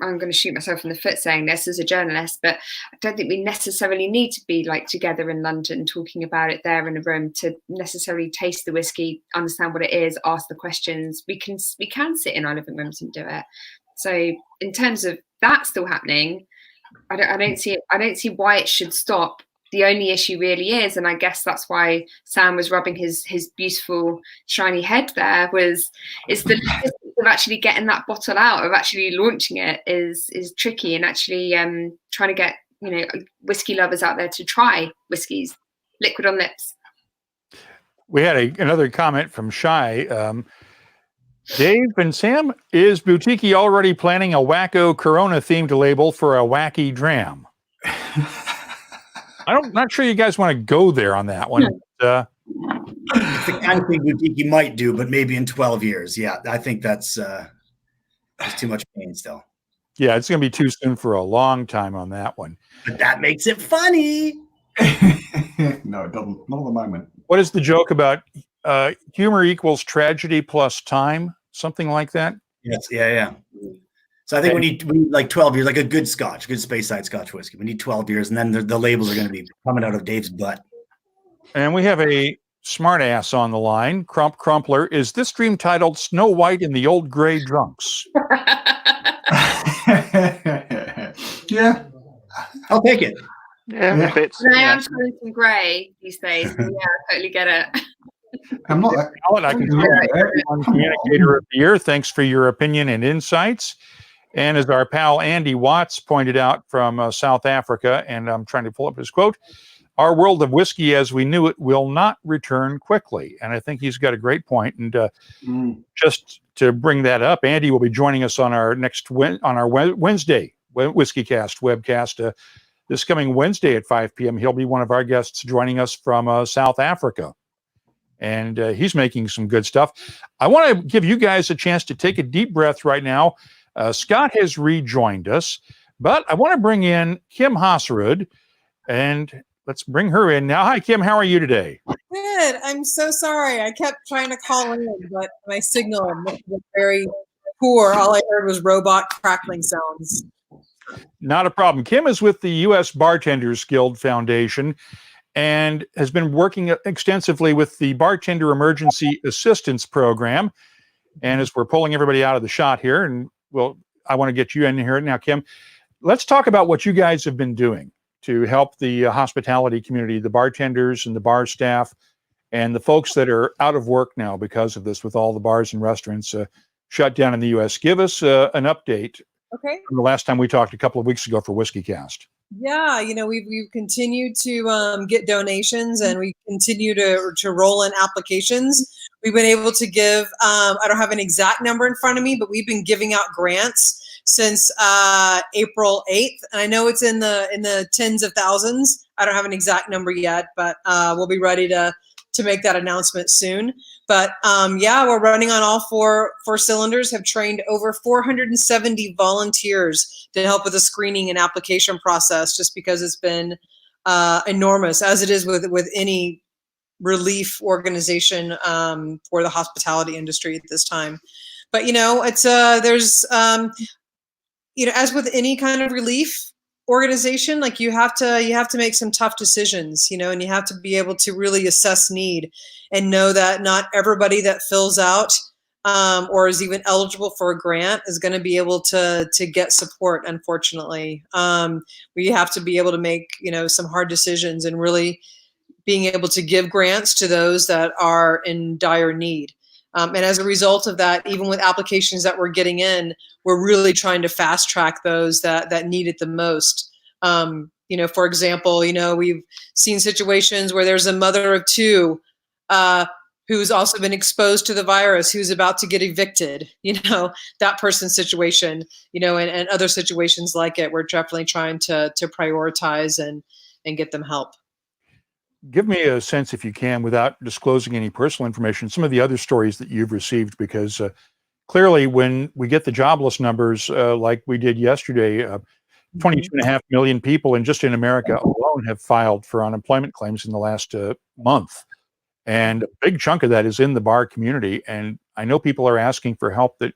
I'm going to shoot myself in the foot saying this as a journalist, but I don't think we necessarily need to be like together in London talking about it there in a room to necessarily taste the whiskey, understand what it is, ask the questions. We can sit in our living rooms and do it. So in terms of that still happening, I don't see why it should stop. The only issue really is, and I guess that's why Sam was rubbing his beautiful shiny head there, is the logistics of actually getting that bottle out, of actually launching it is tricky, and actually trying to get whiskey lovers out there to try whiskies, liquid on lips. We had another comment from Shy. Dave and Sam, is Boutique already planning a wacko Corona themed label for a wacky dram? I'm not sure you guys want to go there on that one. It's the kind of thing Boutique might do, but maybe in 12 years. Yeah, I think that's too much pain still. Yeah, it's going to be too soon for a long time on that one. But that makes it funny. No, it doesn't. Not at the moment. What is the joke about humor equals tragedy plus time? Something like that? Yes, yeah. So I think we need like 12 years, like a good Scotch, good Speyside Scotch whiskey. We need 12 years, and then the labels are going to be coming out of Dave's butt. And we have a smart ass on the line, Crumpler. Is this stream titled Snow White and the Old Grey Drunks? Yeah. I'll take it. Yeah, it fits. I am showing some grey these days. So yeah, I totally get it. I'm not. I can Communicator of the Year. Thanks for your opinion and insights. And as our pal Andy Watts pointed out from South Africa, and I'm trying to pull up his quote, our world of whiskey as we knew it will not return quickly. And I think he's got a great point. And just to bring that up, Andy will be joining us on our Wednesday WhiskyCast webcast this coming Wednesday at 5 p.m. He'll be one of our guests joining us from South Africa. And he's making some good stuff. I want to give you guys a chance to take a deep breath right now. Scott has rejoined us, but I want to bring in Kim Haasarud, and let's bring her in now. Hi, Kim. How are you today? Good. I'm so sorry. I kept trying to call in, but my signal was very poor. All I heard was robot crackling sounds. Not a problem. Kim is with the US Bartenders Guild Foundation and has been working extensively with the Bartender Emergency Assistance Program. And as we're pulling everybody out of the shot here, and I want to get you in here now, Kim. Let's talk about what you guys have been doing to help the hospitality community, the bartenders and the bar staff, and the folks that are out of work now because of this, with all the bars and restaurants shut down in the U.S. Give us an update. Okay. From the last time we talked a couple of weeks ago for WhiskyCast. Yeah, we've continued to get donations, and we continue to roll in applications. We've been able to give, I don't have an exact number in front of me, but we've been giving out grants since April 8th. And I know it's in the tens of thousands. I don't have an exact number yet, but we'll be ready to make that announcement soon. But we're running on all four cylinders, have trained over 470 volunteers to help with the screening and application process, just because it's been enormous, as it is with any relief organization for the hospitality industry at this time. But it's there's as with any kind of relief organization, like you have to make some tough decisions, and you have to be able to really assess need and know that not everybody that fills out or is even eligible for a grant is going to be able to get support. Unfortunately, we have to be able to make some hard decisions and really being able to give grants to those that are in dire need. And as a result of that, even with applications that we're getting in, we're really trying to fast track those that need it the most. For example, we've seen situations where there's a mother of two who's also been exposed to the virus, who's about to get evicted, that person's situation, and other situations like it. We're definitely trying to prioritize and get them help. Give me a sense, if you can, without disclosing any personal information, some of the other stories that you've received, because clearly, when we get the jobless numbers like we did yesterday, 22.5 million people, and just in America alone, have filed for unemployment claims in the last month. And a big chunk of that is in the bar community. And I know people are asking for help that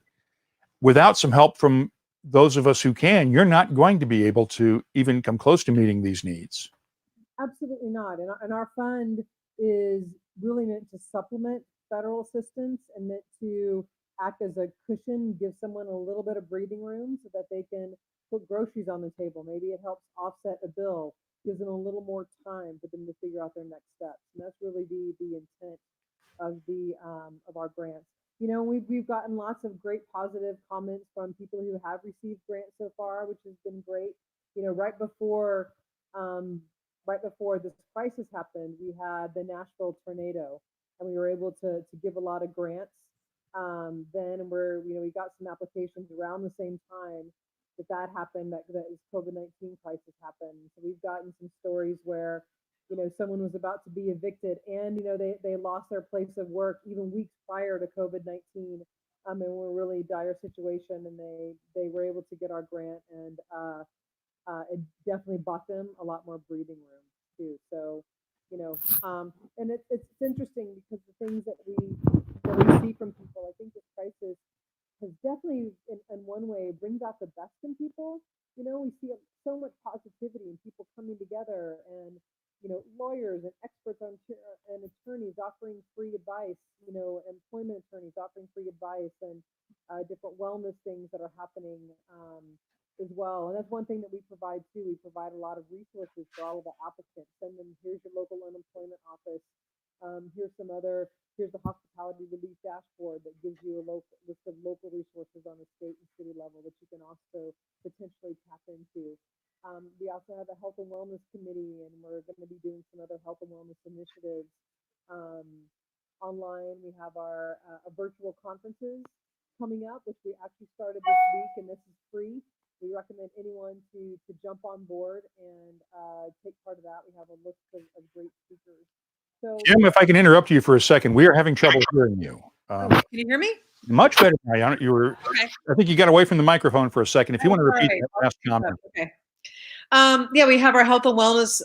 without some help from those of us who can, you're not going to be able to even come close to meeting these needs. Absolutely not. And our fund is really meant to supplement federal assistance and meant to act as a cushion, give someone a little bit of breathing room so that they can put groceries on the table. Maybe it helps offset a bill, gives them a little more time for them to figure out their next steps. And that's really the intent of our grants. You know, we've gotten lots of great positive comments from people who have received grants so far, which has been great. You know, right before this crisis happened, we had the Nashville tornado, and we were able to give a lot of grants then, and we got some applications around the same time that happened, that COVID-19 crisis happened. So we've gotten some stories where, you know, someone was about to be evicted, and you know they lost their place of work even weeks prior to COVID-19, and were in a really dire situation, and they were able to get our grant, and it definitely bought them a lot more breathing room too. So, you know, and it's interesting because the things that we see from people, I think this crisis has definitely, in one way, brings out the best in people. You know, we see so much positivity and people coming together, and you know, lawyers and experts and attorneys offering free advice. You know, employment attorneys offering free advice, and different wellness things that are happening as well. And that's one thing that we provide too. We provide a lot of resources for all of the applicants. Send them, here's your local unemployment office. Here's the hospitality relief dashboard that gives you a list of local resources on the state and city level that you can also potentially tap into. We also have a health and wellness committee, and we're going to be doing some other health and wellness initiatives online. We have our virtual conferences coming up, which we actually started this week, and this is free. We recommend anyone to jump on board and take part of that. We have a list of great speakers. So, Jim, if I can interrupt you for a second, we are having trouble hearing you. Can you hear me? Much better now. You were. Okay. I think you got away from the microphone for a second. If you want to repeat Right. that last comment. Okay. Yeah, we have our health and wellness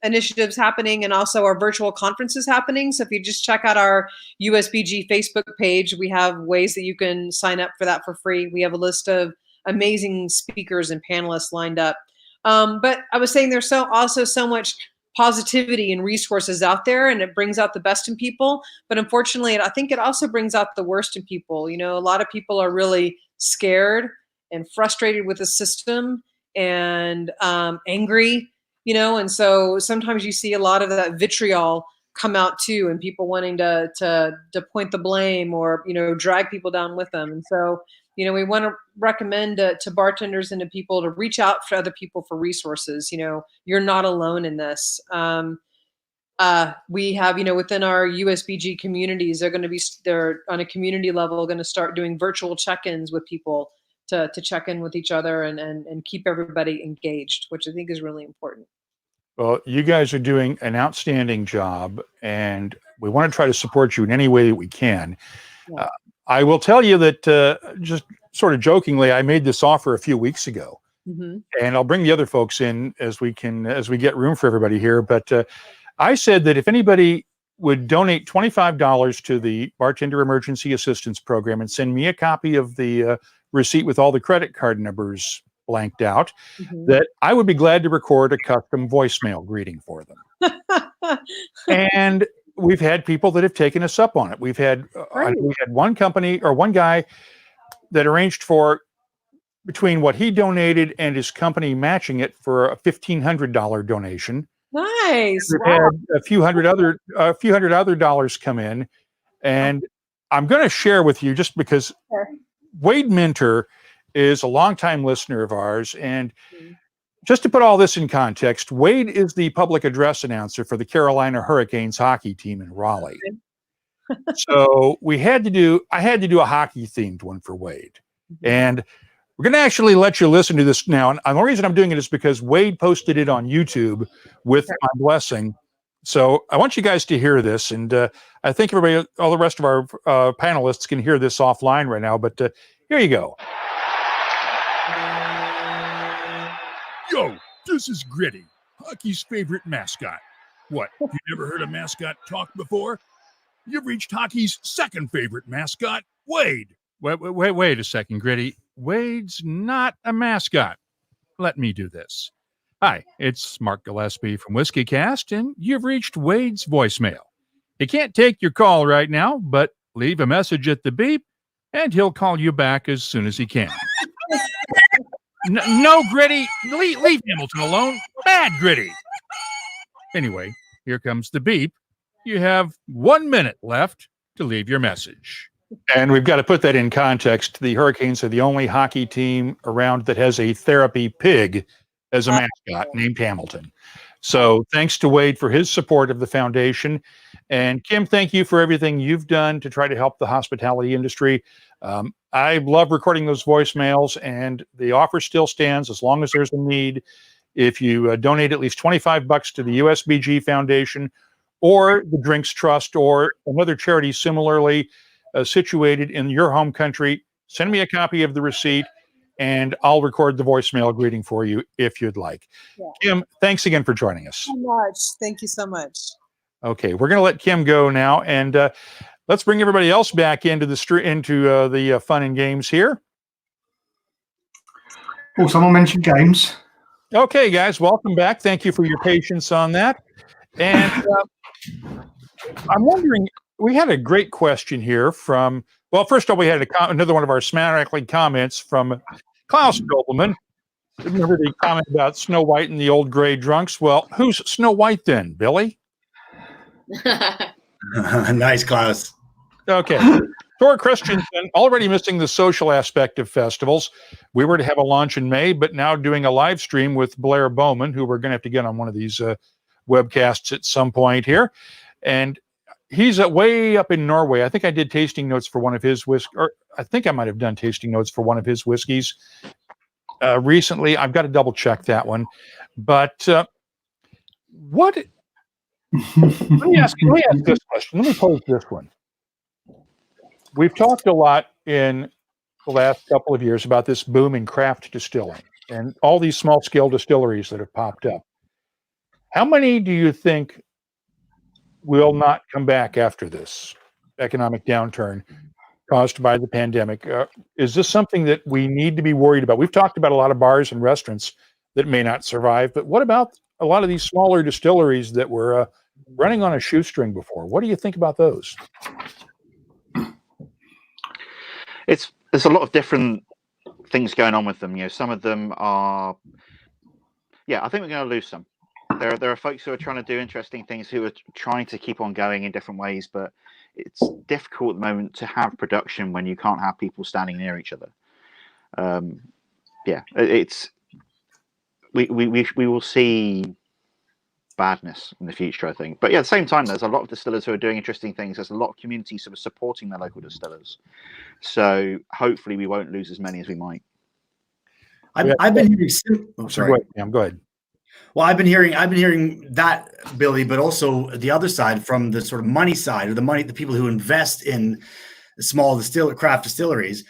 initiatives happening, and also our virtual conferences happening. So if you just check out our USBG Facebook page, we have ways that you can sign up for that for free. We have a list of amazing speakers and panelists lined up. But I was saying there's also so much positivity and resources out there, and it brings out the best in people. But unfortunately, I think it also brings out the worst in people. You know, a lot of people are really scared and frustrated with the system, and angry, you know, and so sometimes you see a lot of that vitriol come out too, and people wanting to point the blame, or, you know, drag people down with them. And so, you know, we want to recommend to bartenders and to people to reach out for other people for resources. You know, you're not alone in this. We have, you know, within our USBG communities, they're on a community level going to start doing virtual check-ins with people to check in with each other and keep everybody engaged, which I think is really important. Well, you guys are doing an outstanding job, and we want to try to support you in any way that we can. Yeah. I will tell you that just sort of jokingly, I made this offer a few weeks ago, and I'll bring the other folks in as we get room for everybody here. But I said that if anybody would donate $25 to the Bartender Emergency Assistance Program and send me a copy of the receipt with all the credit card numbers blanked out, that I would be glad to record a custom voicemail greeting for them. And we've had people that have taken us up on it. We had one company or one guy that arranged for between what he donated and his company matching it for a $1,500 donation. Nice. We've Wow. had a few hundred other dollars come in, and I'm going to share with you, just because Wade Minter is a longtime listener of ours, and just to put all this in context, Wade is the public address announcer for the Carolina Hurricanes hockey team in Raleigh. So I had to do a hockey themed one for Wade. And we're going to actually let you listen to this now. And the reason I'm doing it is because Wade posted it on YouTube with my blessing. So I want you guys to hear this, and I think everybody, all the rest of our panelists can hear this offline right now, but here you go. Yo, this is Gritty, hockey's favorite mascot. What, you never heard a mascot talk before? You've reached hockey's second favorite mascot, Wade. Wait a second, Gritty. Wade's not a mascot. Let me do this. Hi, it's Mark Gillespie from WhiskyCast, and you've reached Wade's voicemail. He can't take your call right now, but leave a message at the beep, and he'll call you back as soon as he can. No, Gritty, leave Hamilton alone. Bad Gritty. Anyway, here comes the beep. You have 1 minute left to leave your message. And we've got to put that in context. The Hurricanes are the only hockey team around that has a therapy pig as a mascot named Hamilton. So thanks to Wade for his support of the foundation. And Kim, thank you for everything you've done to try to help the hospitality industry. I love recording those voicemails, and the offer still stands as long as there's a need. If you donate at least $25 to the USBG Foundation or the Drinks Trust or another charity similarly situated in your home country, send me a copy of the receipt, and I'll record the voicemail greeting for you if you'd like. Yeah. Kim, thanks again for joining us. So much. Thank you so much. Okay, we're going to let Kim go now, and let's bring everybody else back into the fun and games here. Oh, someone mentioned games. Okay, guys, welcome back. Thank you for your patience on that. And I'm wondering, we had a great question here from, well, first of all, we had another one of our smackly comments from Klaus Dobelman. Remember the comment about Snow White and the old gray drunks? Well, who's Snow White then, Billy? Nice, Klaus. Okay. Tor Christensen, already missing the social aspect of festivals. We were to have a launch in May, but now doing a live stream with Blair Bowman, who we're going to have to get on one of these webcasts at some point here. And he's way up in Norway. I think I did tasting notes for one of his or I think I might have done tasting notes for one of his whiskeys recently. I've got to double check that one. But what? Let me ask this question. Let me pose this one. We've talked a lot in the last couple of years about this boom in craft distilling and all these small scale distilleries that have popped up. How many do you think will not come back after this economic downturn caused by the pandemic? Is this something that we need to be worried about? We've talked about a lot of bars and restaurants that may not survive, but what about a lot of these smaller distilleries that were running on a shoestring before? What do you think about those? There's a lot of different things going on with them. You know, some of them are, I think we're going to lose some. There are folks who are trying to do interesting things, who are trying to keep on going in different ways, but it's difficult at the moment to have production when you can't have people standing near each other. We will see badness in the future, I think. But at the same time, there's a lot of distillers who are doing interesting things. There's a lot of communities who are supporting their local distillers. So hopefully we won't lose as many as we might. I've been hearing. Oh, sorry. Go ahead. Well, I've been hearing that, Billy, but also the other side, from the sort of money side, or the people who invest in small craft distilleries.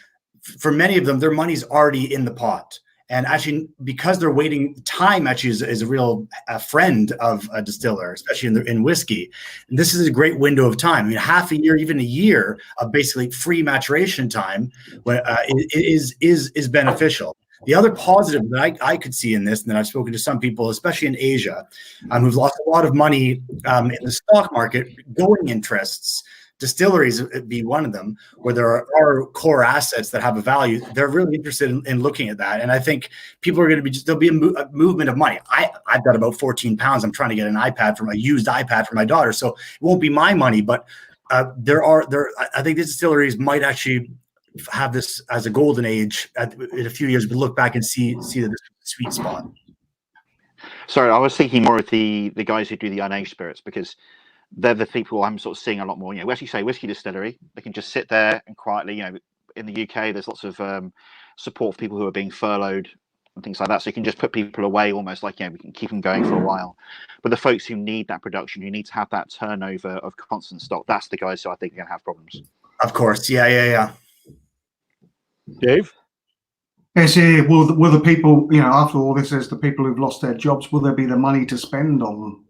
For many of them, their money's already in the pot. And actually, because they're waiting, time actually is a real friend of a distiller, especially in whiskey. And this is a great window of time. I mean, half a year, even a year of basically free maturation time is beneficial. The other positive that I could see in this, and that I've spoken to some people, especially in Asia, who've lost a lot of money in the stock market, going interests. Distilleries would be one of them, where there are core assets that have a value. They're really interested in looking at that. And I think people are going to be, there'll be a movement of money. I've got about 14 pounds. I'm trying to get a used iPad for my daughter. So it won't be my money, but I think the distilleries might actually have this as a golden age in a few years. We look back and see that this is a sweet spot. Sorry, I was thinking more of the guys who do the unaged spirits, because they're the people I'm sort of seeing a lot more. You know, as you say, whiskey distillery, they can just sit there and quietly, you know, in the UK, there's lots of support for people who are being furloughed and things like that. So you can just put people away almost like, we can keep them going for a while. But the folks who need that production, who need to have that turnover of constant stock, that's the guys who I think are going to have problems. Of course. Yeah. Dave? Yes, yeah. Will the people, after all this, is the people who've lost their jobs, will there be the money to spend on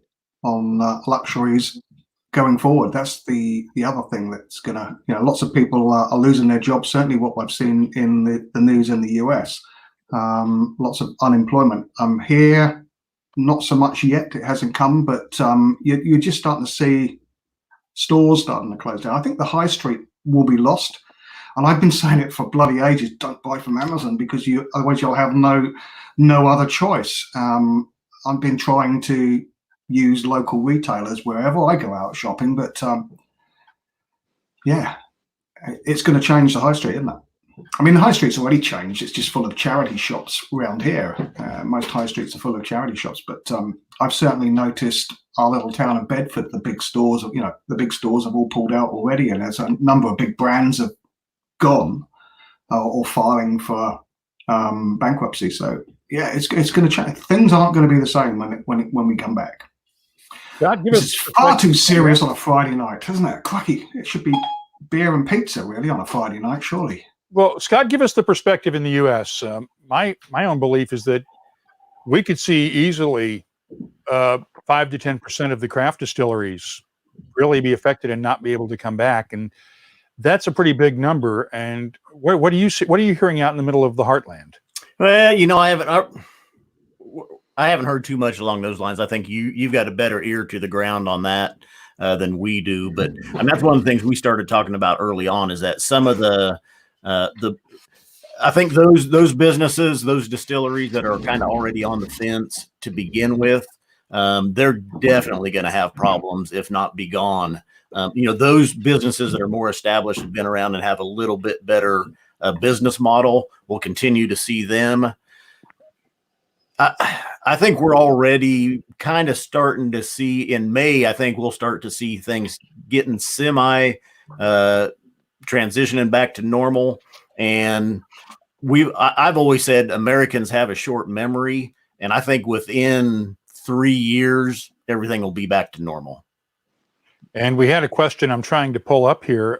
luxuries going forward? That's the other thing that's gonna, lots of people are losing their jobs. Certainly, what I've seen in the news in the US, lots of unemployment. Here, not so much yet. It hasn't come, but you're just starting to see stores starting to close down. I think the high street will be lost. And I've been saying it for bloody ages. Don't buy from Amazon because otherwise you'll have no other choice. I've been trying to use local retailers wherever I go out shopping, but it's going to change the high street, isn't it? I mean, the high street's already changed. It's just full of charity shops around here. Most high streets are full of charity shops, but I've certainly noticed our little town of Bedford, the big stores, the big stores have all pulled out already, and there's a number of big brands have gone or filing for bankruptcy. So it's going to change. Things aren't going to be the same when we come back. It's far too serious on a Friday night, isn't it? Cracky. It should be beer and pizza really on a Friday night, surely. Well, Scott, give us the perspective in the U.S. My own belief is that we could see easily 5 to 10% of the craft distilleries really be affected and not be able to come back, and that's a pretty big number. And what do you see? What are you hearing out in the middle of the heartland? Well, I haven't heard too much along those lines. I think you've got a better ear to the ground on that than we do. But that's one of the things we started talking about early on, is that some of I think those businesses, those distilleries that are kind of already on the fence to begin with, they're definitely going to have problems, if not be gone. Those businesses that are more established, have been around and have a little bit better business model, will continue to see them. I think we're already kind of starting to see in May. I think we'll start to see things getting transitioning back to normal. And I've always said Americans have a short memory, and I think within 3 years everything will be back to normal. And we had a question I'm trying to pull up here.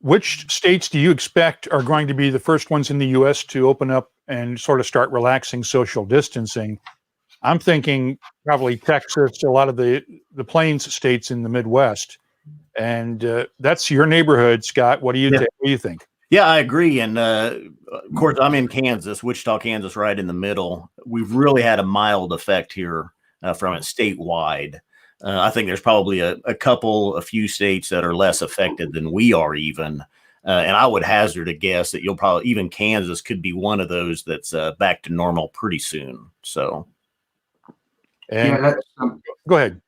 Which states do you expect are going to be the first ones in the U.S. to open up and sort of start relaxing social distancing? I'm thinking probably Texas, a lot of the Plains states in the Midwest. And that's your neighborhood, Scott. What do you think? Yeah, I agree. And of course, I'm in Kansas, Wichita, Kansas, right in the middle. We've really had a mild effect here from it statewide. I think there's probably a few states that are less affected than we are even. And I would hazard a guess that even Kansas could be one of those that's back to normal pretty soon. So, go ahead.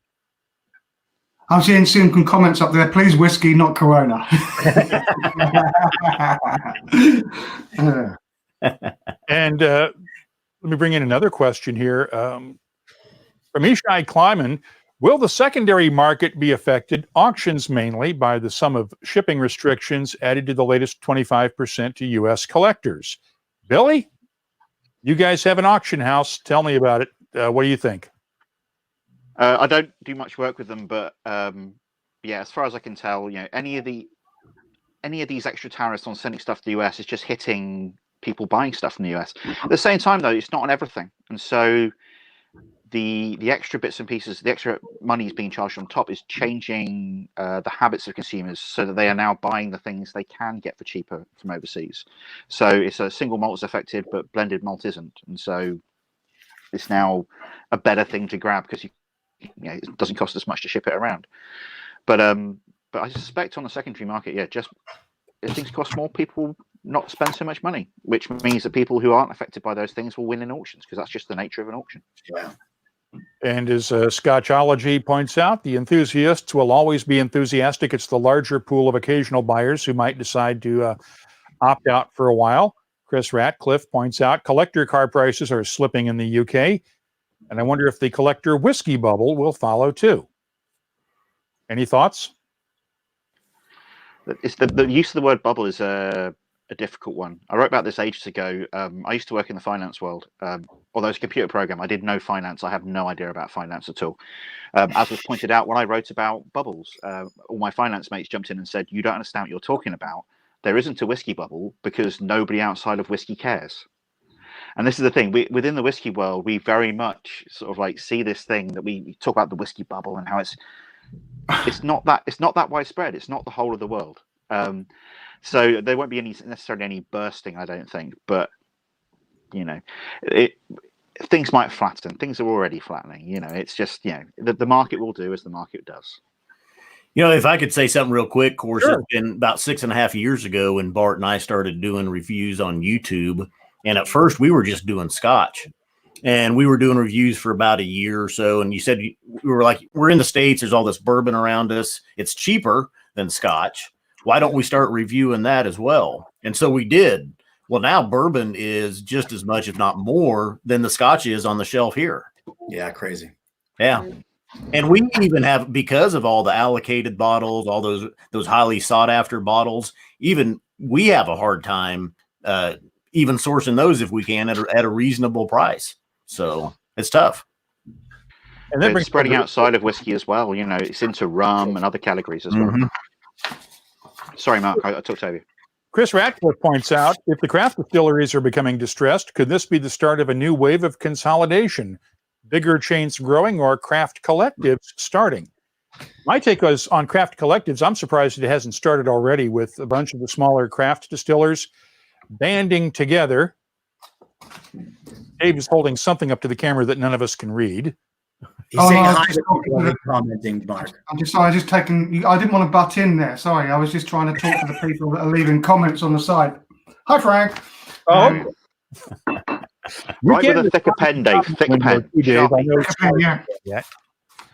I'm seeing some comments up there. Please, whiskey, not Corona. And let me bring in another question here. From Ishai Kleiman, will the secondary market be affected, auctions mainly, by the sum of shipping restrictions added to the latest 25% to U.S. collectors? Billy, you guys have an auction house. Tell me about it. What do you think? I don't do much work with them, but as far as I can tell, any of these extra tariffs on sending stuff to the US is just hitting people buying stuff in the US. At the same time, though, it's not on everything, and so the extra bits and pieces, the extra money is being charged on top, is changing the habits of consumers, so that they are now buying the things they can get for cheaper from overseas. So it's a single malt is affected, but blended malt isn't, and so it's now a better thing to grab because it doesn't cost as much to ship it around. But I suspect on the secondary market, just if things cost more, people will not spend so much money, which means that people who aren't affected by those things will win in auctions, because that's just the nature of an auction. Yeah. And as Scotchology points out, the enthusiasts will always be enthusiastic. It's the larger pool of occasional buyers who might decide to opt out for a while. Chris Ratcliffe points out collector car prices are slipping in the UK, and I wonder if the collector whiskey bubble will follow too. Any thoughts? It's the use of the word bubble is a difficult one. I wrote about this ages ago. I used to work in the finance world. Although it's a computer program, I did know finance. I have no idea about finance at all. As was pointed out when I wrote about bubbles, all my finance mates jumped in and said, "You don't understand what you're talking about. There isn't a whiskey bubble because nobody outside of whiskey cares." And this is the thing, within the whiskey world, we very much sort of like see this thing that we talk about, the whiskey bubble, and how it's not that widespread. It's not the whole of the world. So there won't be necessarily any bursting, I don't think. But things might flatten. Things are already flattening. It's just the market will do as the market does. If I could say something real quick, of course, Sure. It's been about 6.5 years ago when Bart and I started doing reviews on YouTube. And at first we were just doing Scotch, and we were doing reviews for about a year or so. And you said, we were like, we're in the States. There's all this bourbon around us. It's cheaper than Scotch. Why don't we start reviewing that as well? And so we did. Well, now bourbon is just as much, if not more, than the Scotch is on the shelf here. Yeah, crazy. Yeah. And we even have, because of all the allocated bottles, all those highly sought after bottles, even we have a hard time even sourcing those if we can at a reasonable price. So it's tough. And then It's spreading outside of whiskey as well. It's into rum and other categories as well. Sorry, Mark, I talked over you. Chris Ratcliffe points out, if the craft distilleries are becoming distressed, could this be the start of a new wave of consolidation? Bigger chains growing or craft collectives starting? My take was on craft collectives. I'm surprised it hasn't started already, with a bunch of the smaller craft distillers banding together. Dave is holding something up to the camera that none of us can read. He's Oh, saying no, hi I'm just to people talking and commenting, Mark. I'm just sorry, I didn't want to butt in there. Sorry, I was just trying to talk to the people that are leaving comments on the side. Hi, Frank. Oh, Right with a thicker pen, Dave. Thicker pen. Dave, I know Thicker pen, yeah. Yeah.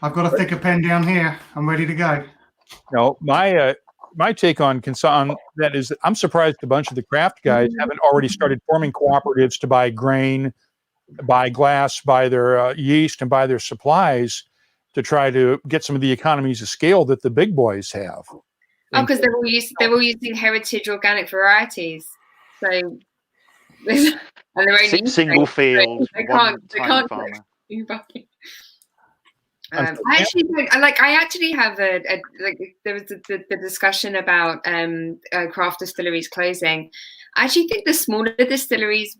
I've got a thicker pen down here. I'm ready to go. No, my take on that is I'm surprised a bunch of the craft guys haven't already started forming cooperatives to buy grain, buy glass, buy their yeast, and buy their supplies to try to get some of the economies of scale that the big boys have. Oh, because they're all using heritage organic varieties. So and they're only Single field, They one can't tiny farmer. I actually have there was the discussion about craft distilleries closing. I actually think the smaller distilleries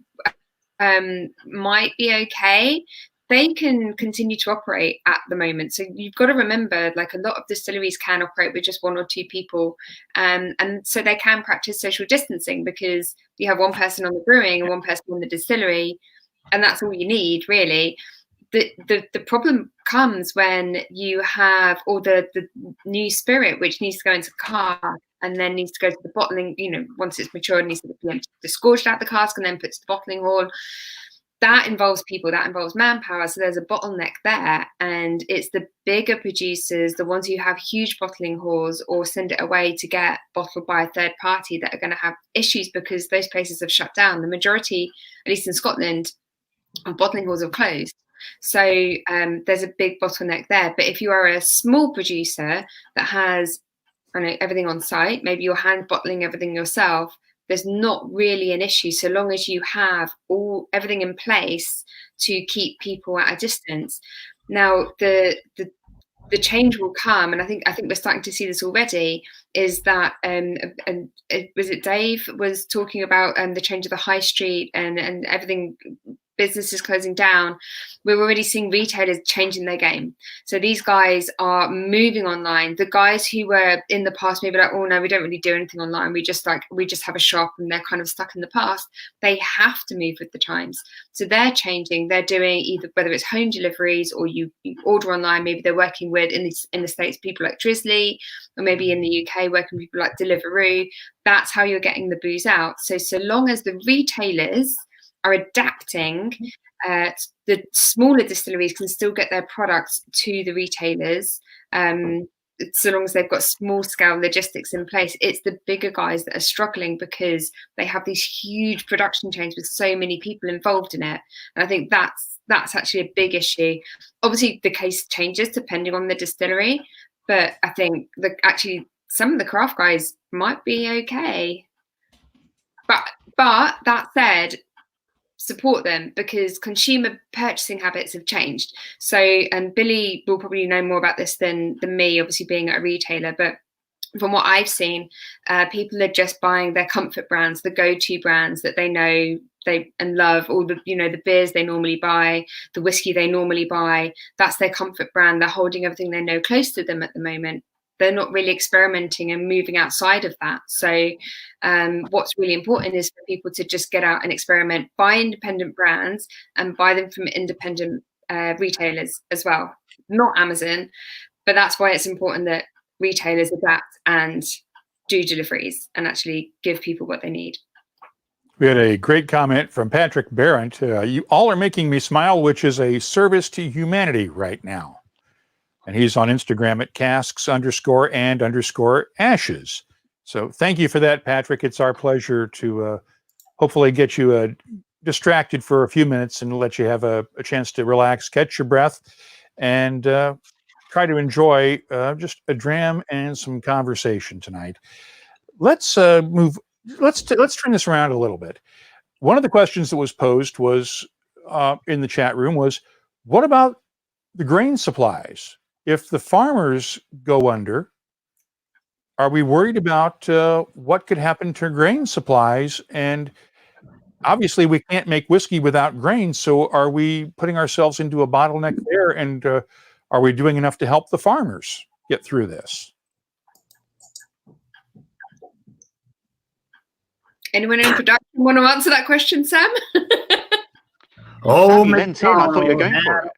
might be okay. They can continue to operate at the moment. So you've got to remember, like, a lot of distilleries can operate with just 1 or 2 people. And so they can practice social distancing because you have one person on the brewing and one person on the distillery, and that's all you need, really. The problem comes when you have all the new spirit, which needs to go into the cask and then needs to go to the bottling, once it's matured, needs to be disgorged out the cask and then put to the bottling hall. That involves people, that involves manpower. So there's a bottleneck there. And it's the bigger producers, the ones who have huge bottling halls or send it away to get bottled by a third party, that are going to have issues because those places have shut down. The majority, at least in Scotland, of bottling halls have closed. So there's a big bottleneck there. But if you are a small producer that has everything on site, maybe you're hand bottling everything yourself, there's not really an issue so long as you have everything in place to keep people at a distance. Now, the change will come, and I think we're starting to see this already, is that was it Dave was talking about the change of the high street and everything, businesses closing down. We're already seeing retailers changing their game. So these guys are moving online. The guys who were in the past maybe like, oh no, we don't really do anything online. We just have a shop, and they're kind of stuck in the past. They have to move with the times. So they're changing. They're doing either, whether it's home deliveries or you order online. Maybe they're working with in the States people like Drizzly, or maybe in the UK working with people like Deliveroo. That's how you're getting the booze out. So long as the retailers are adapting, the smaller distilleries can still get their products to the retailers, so long as they've got small scale logistics in place. It's the bigger guys that are struggling because they have these huge production chains with so many people involved in it. And I think that's actually a big issue. Obviously the case changes depending on the distillery, but I think actually some of the craft guys might be okay. But But that said, support them, because consumer purchasing habits have changed. So, and Billy will probably know more about this than me, obviously being at a retailer, but from what I've seen, people are just buying their comfort brands, the go-to brands that they know they and love, all the, the beers they normally buy, the whiskey they normally buy. That's their comfort brand. They're holding everything they know close to them at the moment. They're not really experimenting and moving outside of that. So what's really important is for people to just get out and experiment, buy independent brands and buy them from independent retailers as well, not Amazon. But that's why it's important that retailers adapt and do deliveries and actually give people what they need. We had a great comment from Patrick Barrett. You all are making me smile, which is a service to humanity right now. And he's on Instagram at casks_and_ashes. So thank you for that, Patrick. It's our pleasure to hopefully get you distracted for a few minutes and let you have a chance to relax, catch your breath, and try to enjoy just a dram and some conversation tonight. Let's turn this around a little bit. One of the questions that was posed was in the chat room was, what about the grain supplies? If the farmers go under, are we worried about what could happen to grain supplies? And obviously we can't make whiskey without grain. So are we putting ourselves into a bottleneck there? And are we doing enough to help the farmers get through this? Anyone in production want to answer that question, Sam? Oh, I thought you were going for it.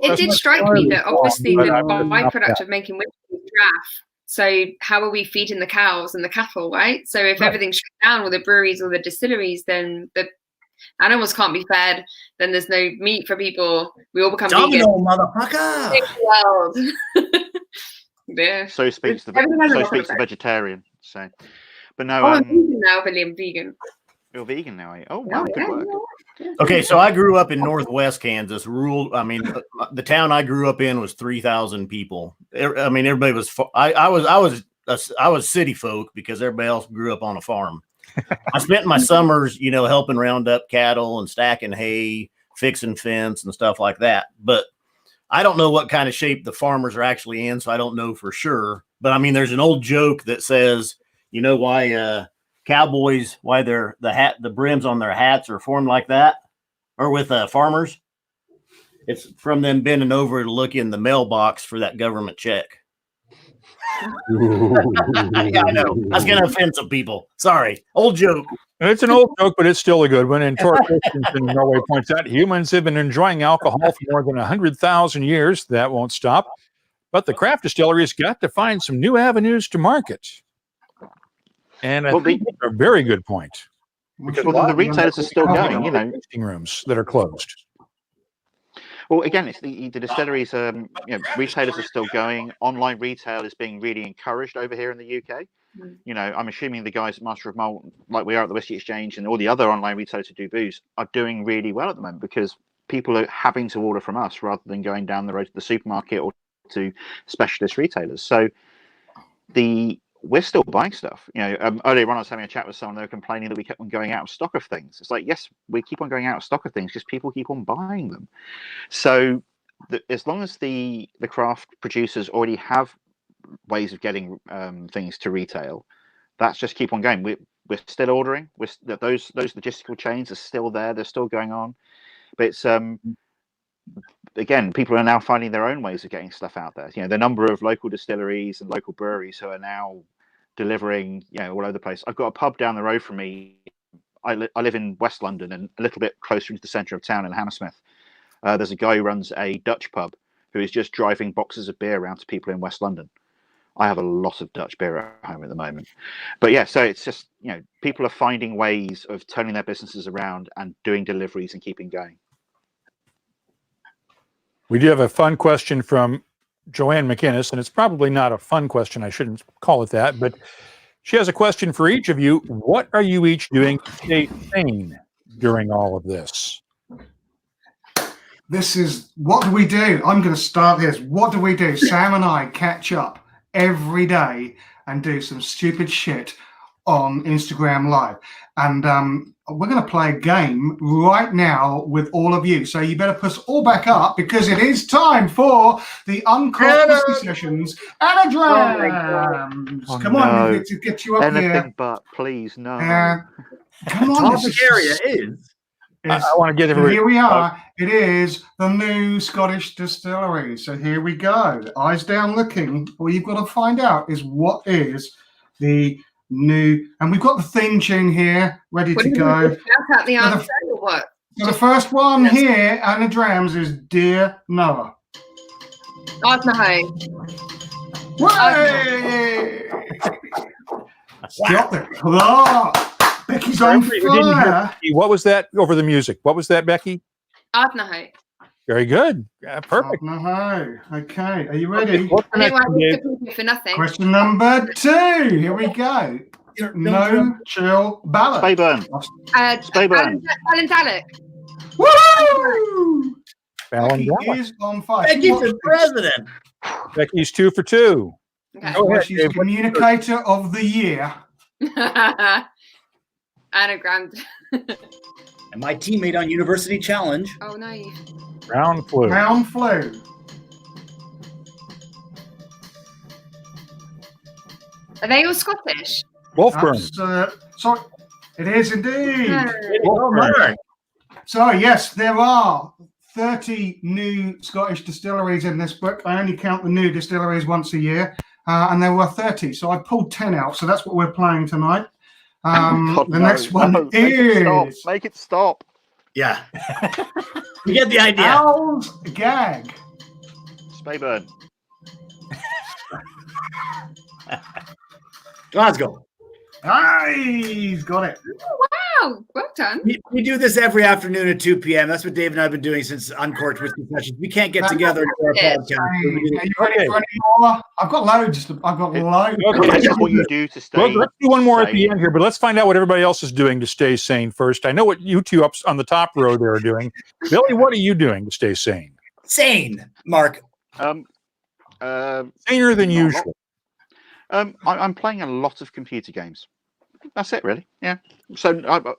It did strike me that obviously the byproduct of making whiskey is draft. So how are we feeding the cows and the cattle, right? So if everything's shut down, or the breweries or the distilleries, then the animals can't be fed. Then there's no meat for people. We all become vegan. Motherfucker! World. Yeah. So speaks the vegetarian. So, but no. I'm vegan now, Billy. I'm vegan. You're vegan now, are you? Oh, wow, good work. Yeah. Okay, so I grew up in Northwest Kansas. The town I grew up in was 3,000 people. I mean, everybody was. I was city folk because everybody else grew up on a farm. I spent my summers, helping round up cattle and stacking hay, fixing fence and stuff like that. But I don't know what kind of shape the farmers are actually in, so I don't know for sure. But I mean, there's an old joke that says, why cowboys, why the brims on their hats are formed like that, or with farmers? It's from them bending over to look in the mailbox for that government check. Yeah, I know. I was going to offend some people. Sorry. Old joke. It's an old joke, but it's still a good one. And Tor Christensen in Norway points out, humans have been enjoying alcohol for more than 100,000 years. That won't stop. But the craft distillery has got to find some new avenues to market. And I think that's a very good point. Because the retailers are still going, tasting rooms that are closed. Well, again, it's the distilleries. Retailers are still going. Online retail is being really encouraged over here in the UK. I'm assuming the guys at Master of Malt, like we are at the Whisky Exchange, and all the other online retailers who do booze, are doing really well at the moment because people are having to order from us rather than going down the road to the supermarket or to specialist retailers. So we're still buying stuff. Earlier on I was having a chat with someone. They were complaining that we kept on going out of stock of things. It's like, yes, we keep on going out of stock of things because people keep on buying them. So as long as the craft producers already have ways of getting things to retail, that's just keep on going. We're still ordering. Those logistical chains are still there. They're still going on. But it's again, people are now finding their own ways of getting stuff out there. The number of local distilleries and local breweries who are now delivering, all over the place. I've got a pub down the road from me. I live in West London and a little bit closer into the centre of town in Hammersmith. There's a guy who runs a Dutch pub who is just driving boxes of beer around to people in West London. I have a lot of Dutch beer at home at the moment. But yeah, so it's just, people are finding ways of turning their businesses around and doing deliveries and keeping going. We do have a fun question from Joanne McInnes, and it's probably not a fun question. I shouldn't call it that, but she has a question for each of you. What are you each doing to stay sane during all of this? What do we do? I'm going to start this. What do we do? Sam and I catch up every day and do some stupid shit on Instagram Live. And we're going to play a game right now with all of you. So you better push all back up because it is time for the Uncorked Whisky Sessions Anadrams. Come on, we need to get you up Anything here. but, please, no. Come on. Topic area is. I want to get everybody. Here we are. It is the new Scottish Distillery. So here we go. Eyes down looking. All you've got to find out is what is the new, and we've got the theme tune here ready to go. Shout out the answer or what? So the first one here, Anadrams, is Dear Noah. Ardnahoe. Way! Got the clock. Becky's on fire. What was that over the music? What was that, Becky? Ardnahoe. Very good. Yeah, perfect. No. Okay, are you ready? What's the next one, Dave? For nothing. Question number 2. Here we go. No chill ballad. Spayburn. Spayburn. Alan Dalek. Woo! Becky is on fire. Becky for president. Becky's 2 for 2. Okay. Go ahead, She's Dave. Communicator of the Year. Anagram. And my teammate on University Challenge. Oh, no. Round flu. Round flu. Are they all Scottish? Wolfburn. Sorry, it is indeed. Wolfburn. So, yes, there are 30 new Scottish distilleries in this book. I only count the new distilleries once a year, and there were 30. So I pulled 10 out. So that's what we're playing tonight. Next one is... Make it stop. Yeah. You get the idea. Owl's Gag. Spayburn. Glasgow. He's got it. Wow, well done. We do this every afternoon at 2 p.m. That's what Dave and I have been doing since Uncorked Whisky Sessions. We can't get together and do our podcast. Are you ready for any more? I've got loads. I've got loads. Okay. That's what you do to stay. Well, let's do one more at the sane. end here, but let's find out what everybody else is doing to stay sane first. I know what you two up on the top row there are doing. Billy, what are you doing to stay sane? Sane, Mark. Saner than usual. I'm playing a lot of computer games. That's it, really. Yeah. So I'm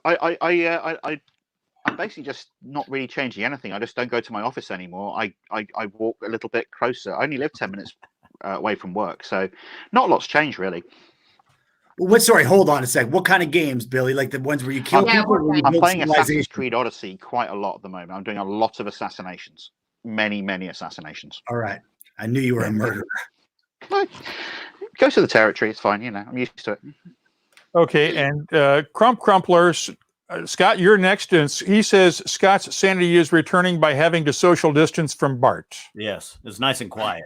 basically just not really changing anything. I just don't go to my office anymore. I walk a little bit closer. I only live 10 minutes away from work, so not a lot's changed really. Sorry, hold on a sec. What kind of games, Billy? Like the ones where you kill people? I'm playing Assassin's Creed Odyssey quite a lot at the moment. I'm doing a lot of assassinations. Many assassinations. All right. I knew you were a murderer. Well, go to the territory. It's fine. You know, I'm used to it. Okay, and Crumplers, Scott, you're next. And he says Scott's sanity is returning by having to social distance from Bart. Yes, it's nice and quiet.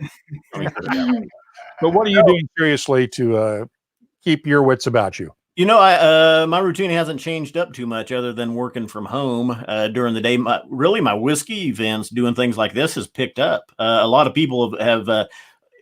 But what are you doing seriously to keep your wits about you? You know, my routine hasn't changed up too much other than working from home during the day. My whiskey events, doing things like this has picked up. A lot of people have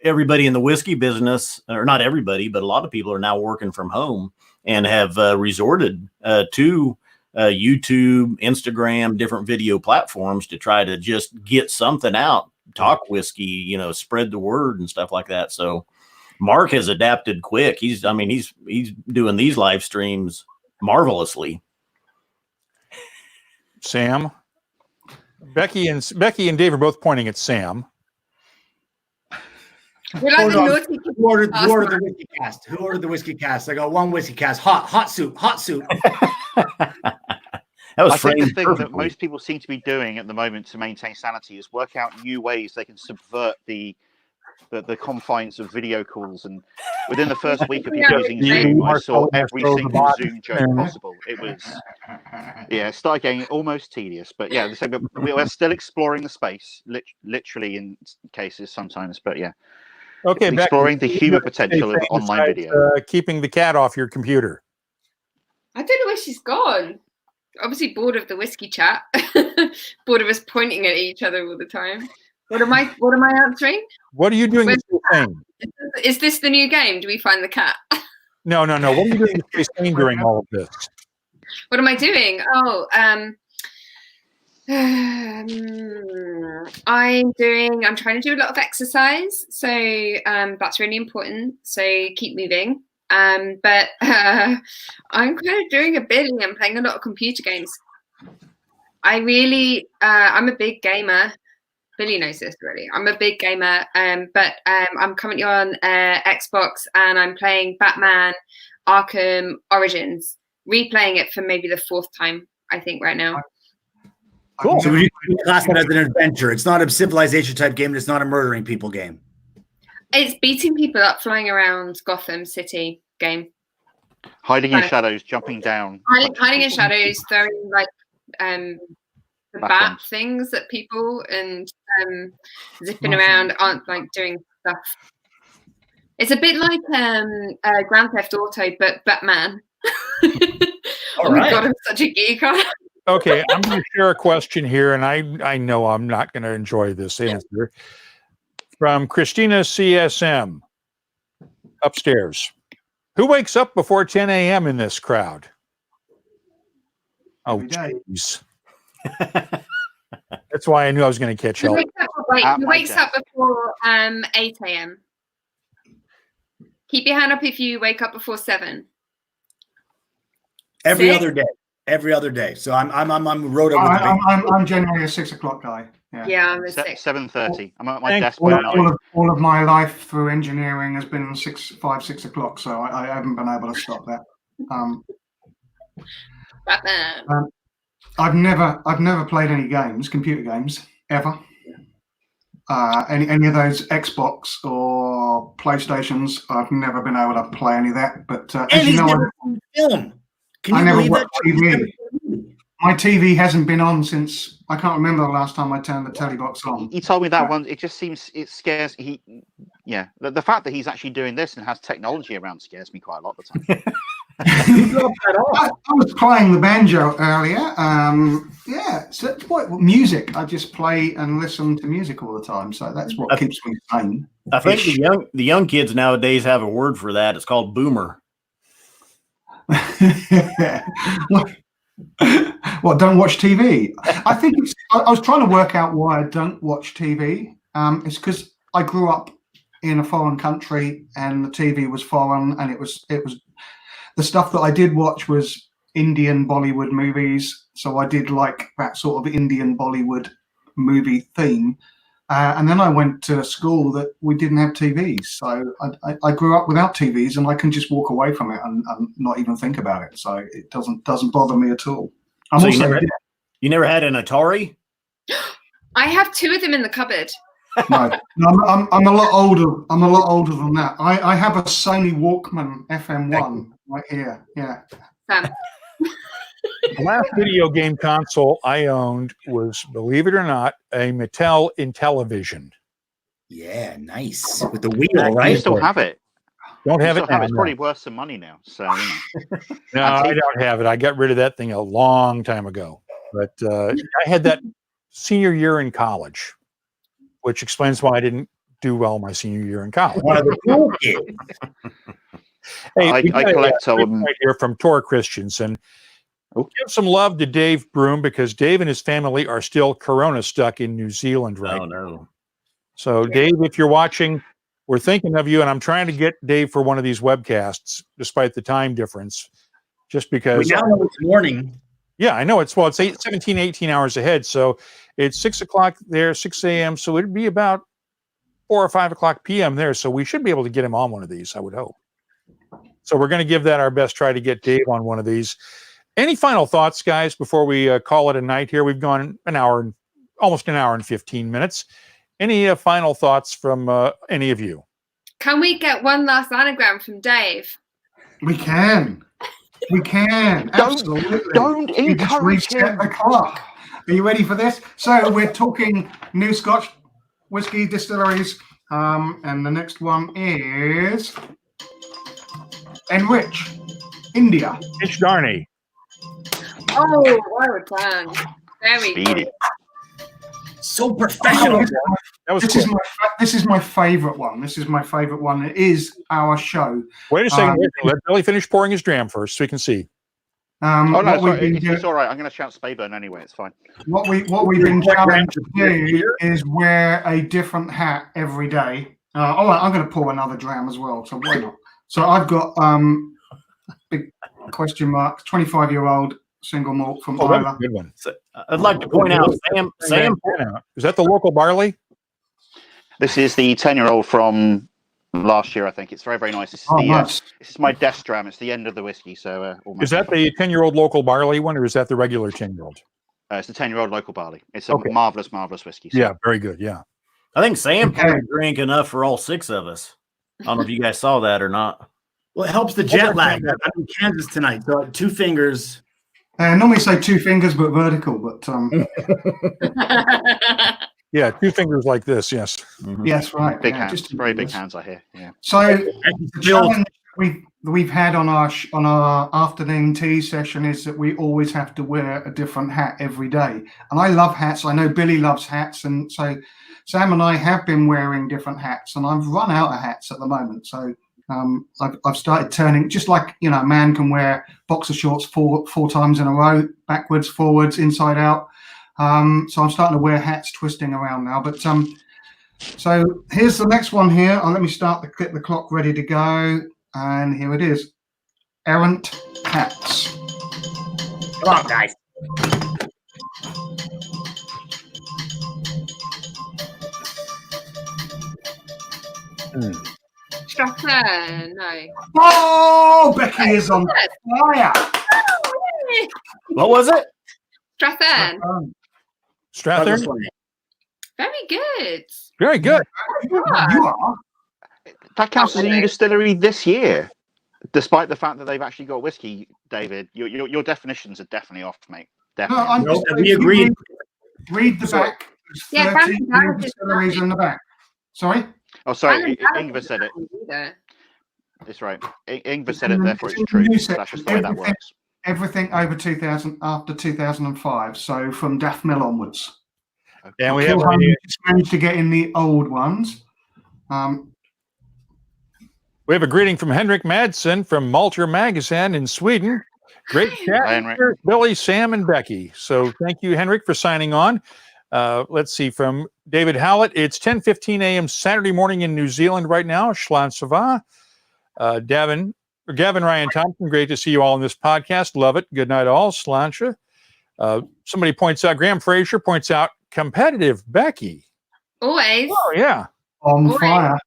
everybody in the whiskey business, or not everybody, but a lot of people are now working from home and have resorted to YouTube, Instagram, different video platforms to try to just get something out, talk whiskey, you know, spread the word and stuff like that. So Mark has adapted quick. He's doing these live streams marvelously. Sam, Becky and Dave are both pointing at Sam. We're like the naughty Who ordered the whiskey cast? Who ordered the whiskey cast? I got one whiskey cast. Hot soup. That was I think the thing perfectly. that most people seem to be doing at the moment to maintain sanity is work out new ways they can subvert the confines of video calls. And within the first week of using Zoom, I saw every single Zoom joke possible. It was, started getting almost tedious. But yeah, we're still exploring the space, literally in cases sometimes. But yeah, okay, exploring the human potential of online video. Keeping the cat off your computer. I don't know where she's gone. Obviously bored of the whiskey chat. Bored of us pointing at each other all the time. What am I answering? What are you doing to stay sane? Is this the new game? Do we find the cat? No. What are you doing to stay sane during all of this? What am I doing? Oh, I'm trying to do a lot of exercise, so that's really important. So keep moving. But I'm kind of doing a Billy and playing a lot of computer games. I'm a big gamer. Billy knows this really. I'm a big gamer, but I'm currently on Xbox and I'm playing Batman Arkham Origins, replaying it for maybe the 4th time, I think, right now. Cool. So we class that as an adventure. It's not a civilization type game. It's not a murdering people game. It's beating people up, flying around Gotham City game. Hiding in shadows, jumping down. Hiding in shadows, throwing like the bat things at people and zipping around, aren't like doing stuff. It's a bit like Grand Theft Auto, but Batman. Oh my God, I'm such a geek. Okay, I'm going to share a question here, and I know I'm not going to enjoy this answer. From Christina CSM, upstairs. Who wakes up before 10 a.m. in this crowd? Oh, jeez. That's why I knew I was going to catch hell. Who wakes up before 8 a.m.? Keep your hand up if you wake up before 7. Every other day. Every other day. So I'm Rhoda. I'm generally a 6 o'clock guy. Yeah, I'm a 7:30. I'm at my desk. All of my life through engineering has been 5, 6 o'clock. So I haven't been able to stop that. Batman. I've never played any games, computer games, ever. Any of those Xbox or PlayStations, I've never been able to play any of that. But as you know, film. I never watch TV. My TV hasn't been on since I can't remember the last time I turned the telly box on. He told me that one. It just seems it scares. The fact that he's actually doing this and has technology around scares me quite a lot of the time. I was playing the banjo earlier. So music. I just play and listen to music all the time. So that's what keeps me sane. I think the young kids nowadays have a word for that. It's called boomer. What, don't watch TV? I think I was trying to work out why I don't watch TV. It's because I grew up in a foreign country and the TV was foreign, and it was the stuff that I did watch was Indian Bollywood movies. So I did like that sort of Indian Bollywood movie theme. And then I went to school that we didn't have TVs. So I grew up without TVs, and I can just walk away from it and not even think about it. So it doesn't bother me at all. You never had an Atari? I have 2 of them in the cupboard. No, I'm a lot older. I'm a lot older than that. I have a Sony Walkman FM1 right here. Yeah. The last video game console I owned was, believe it or not, a Mattel Intellivision. Yeah, nice. With the wheel, right? You still have it. Don't have it now. It's probably worth some money now. So no, I don't have it. I got rid of that thing a long time ago. But I had that senior year in college, which explains why I didn't do well my senior year in college. One of the cool kids. Hey, I collect some right here from Tor Christensen. Give some love to Dave Broom, because Dave and his family are still corona stuck in New Zealand right now. No. So, Dave, if you're watching, we're thinking of you, and I'm trying to get Dave for one of these webcasts, despite the time difference, just because. We now know it's morning. Yeah, I know. It's 17, 18 hours ahead. So it's 6 o'clock there, 6 a.m. So it'd be about 4 or 5 o'clock p.m. there. So we should be able to get him on one of these, I would hope. So we're going to give that our best try to get Dave on one of these. Any final thoughts, guys, before we call it a night here? We've gone almost an hour and 15 minutes. Any final thoughts from any of you? Can we get one last anagram from Dave? We can. We can. Absolutely. Don't encourage him. The clock. Are you ready for this? So we're talking new Scotch whisky distilleries. And the next one is Enrich, India. Mitch Darney. Oh, well done. Very good. So professional. This is my favorite one. This is my favorite one. It is our show. Wait a second. Let Billy finish pouring his dram first so we can see. Oh no, what we've sorry, been it's all right. I'm going to shout Spayburn anyway. It's fine. What we've been challenged to do is wear a different hat every day. All right, I'm going to pour another dram as well. So why not? So I've got big question mark 25-year-old single malt from Oh, that's a Isla. good one. So, I'd like to point out, Sam. Is that the local barley? This is the 10-year-old from last year, I think. It's very, very nice. This is Nice. this is my desk dram. It's the end of the whiskey, so almost. Is that the 10-year-old local barley one, or is that the regular 10-year-old? It's the 10-year-old local barley. It's a Okay. marvelous whiskey. So. Yeah, very good. Yeah. I think Sam can drink enough for all 6 of us. I don't know if you guys saw that or not. Well, it helps the jet lag. I'm in Kansas tonight, so 2 fingers. Normally say 2 fingers, but vertical. But Yeah, 2 fingers like this. Yes. yes, right. Big yeah, hands, very big hands. I hear. Yeah. So the challenge we've had on our afternoon tea session is that we always have to wear a different hat every day. And I love hats. I know Billy loves hats, and so Sam and I have been wearing different hats, and I've run out of hats at the moment. So I've started turning, just like a man can wear boxer shorts four times in a row, backwards, forwards, inside out. So I'm starting to wear hats twisting around now. But so here's the next one here. Let me get the clock ready to go. And here it is. Errant hats. Come on, guys. Strathern, no. Oh, Becky is on fire. What was it? Strathern. Strathern. Very good. Very good. You are. That counts as a new distillery this year, despite the fact that they've actually got whiskey. David, your definitions are definitely off, mate. Definitely. No, we agreed. Read the back. Yeah, 30 new distilleries in the back. Sorry? Oh, sorry, Ingvar said it. It's right. Ingvar said it, therefore it's true. That's just the way that works. Everything over 2000, after 2005, so from Daft Mill onwards. And we have just managed to get in the old ones. We have a greeting from Henrik Madsen from Malter Magazine in Sweden. Great chat, Billy, Sam, and Becky. So thank you, Henrik, for signing on. Let's see, from David Howlett. It's 10:15 a.m. Saturday morning in New Zealand right now. Schlan Sava. Gavin Ryan Thompson, great to see you all on this podcast. Love it. Good night, all. Slancha. Somebody points out, Graham Fraser points out, competitive Becky. Always. Oh, yeah. On fire.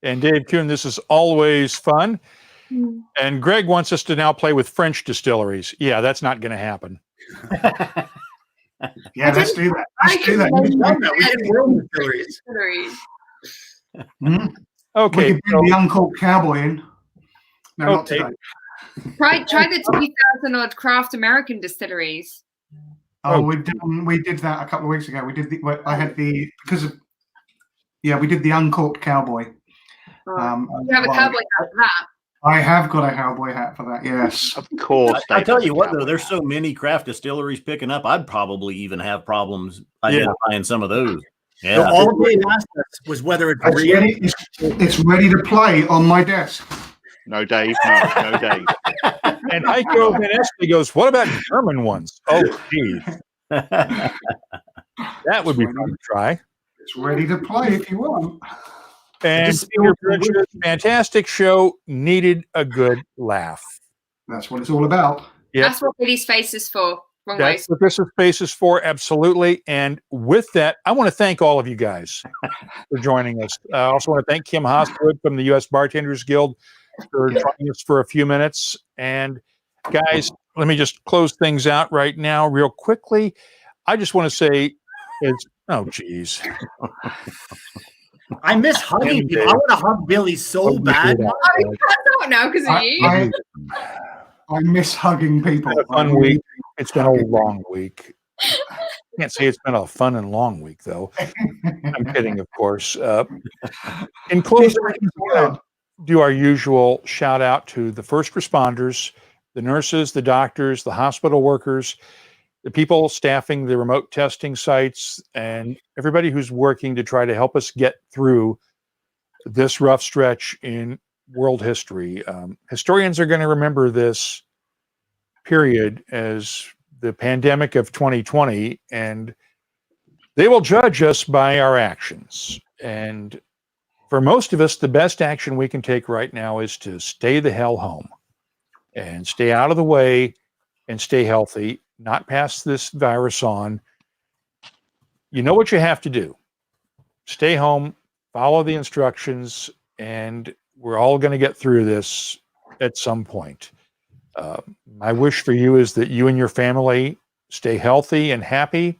And Dave Kuhn, this is always fun. And Greg wants us to now play with French distilleries. Yeah, that's not going to happen. Yeah, let's do that. Let's do that. We did world distilleries. Okay. We can bring the Uncorked Cowboy in. No, not today. Try the 2000 odd craft American distilleries. Oh, we did that a couple of weeks ago. We did we did the Uncorked Cowboy. You have a cowboy hat for that. I have got a cowboy hat for that, yes. Of course. I tell you what, though, there's so many craft distilleries picking up, I'd probably even have problems identifying some of those. Yeah. So all they asked us was whether it's real. It's ready to play on my desk. No, Dave. No, Dave. And Heiko Van Estley goes, what about German ones? Oh, geez. That would be fun to try. It's ready to play if you want. And Peter Bridges, fantastic show, needed a good laugh. That's what it's all about. Yep. That's what Billy's face is for. That's what this space is for, absolutely. And with that, I want to thank all of you guys for joining us. I also want to thank Kim Haasarud from the US Bartenders Guild for joining us for a few minutes. And guys, let me just close things out right now real quickly. I just want to say, geez. I miss hugging people. I want to hug Billy so bad. I don't know because of you. I miss hugging people. It's been a fun week. It's been a long week. Can't say it's been a fun and long week, though. I'm kidding, of course. In closing, do our usual shout out to the first responders, the nurses, the doctors, the hospital workers, the people staffing the remote testing sites, and everybody who's working to try to help us get through this rough stretch in world history. Historians are going to remember this period as the pandemic of 2020, and they will judge us by our actions. And for most of us, the best action we can take right now is to stay the hell home and stay out of the way and stay healthy, not pass this virus on. You know what you have to do. Stay home, follow the instructions, and we're all going to get through this at some point. My wish for you is that you and your family stay healthy and happy,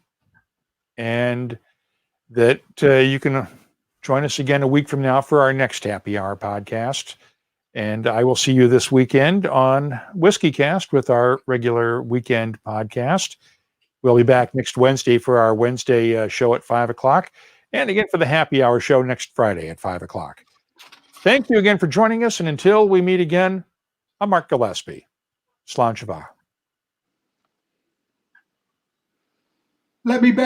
and that you can join us again a week from now for our next Happy Hour podcast. And I will see you this weekend on WhiskyCast with our regular weekend podcast. We'll be back next Wednesday for our Wednesday show at 5 o'clock, and again for the Happy Hour show next Friday at 5 o'clock. Thank you again for joining us, and until we meet again, I'm Mark Gillespie. Slán Siva. Let me back.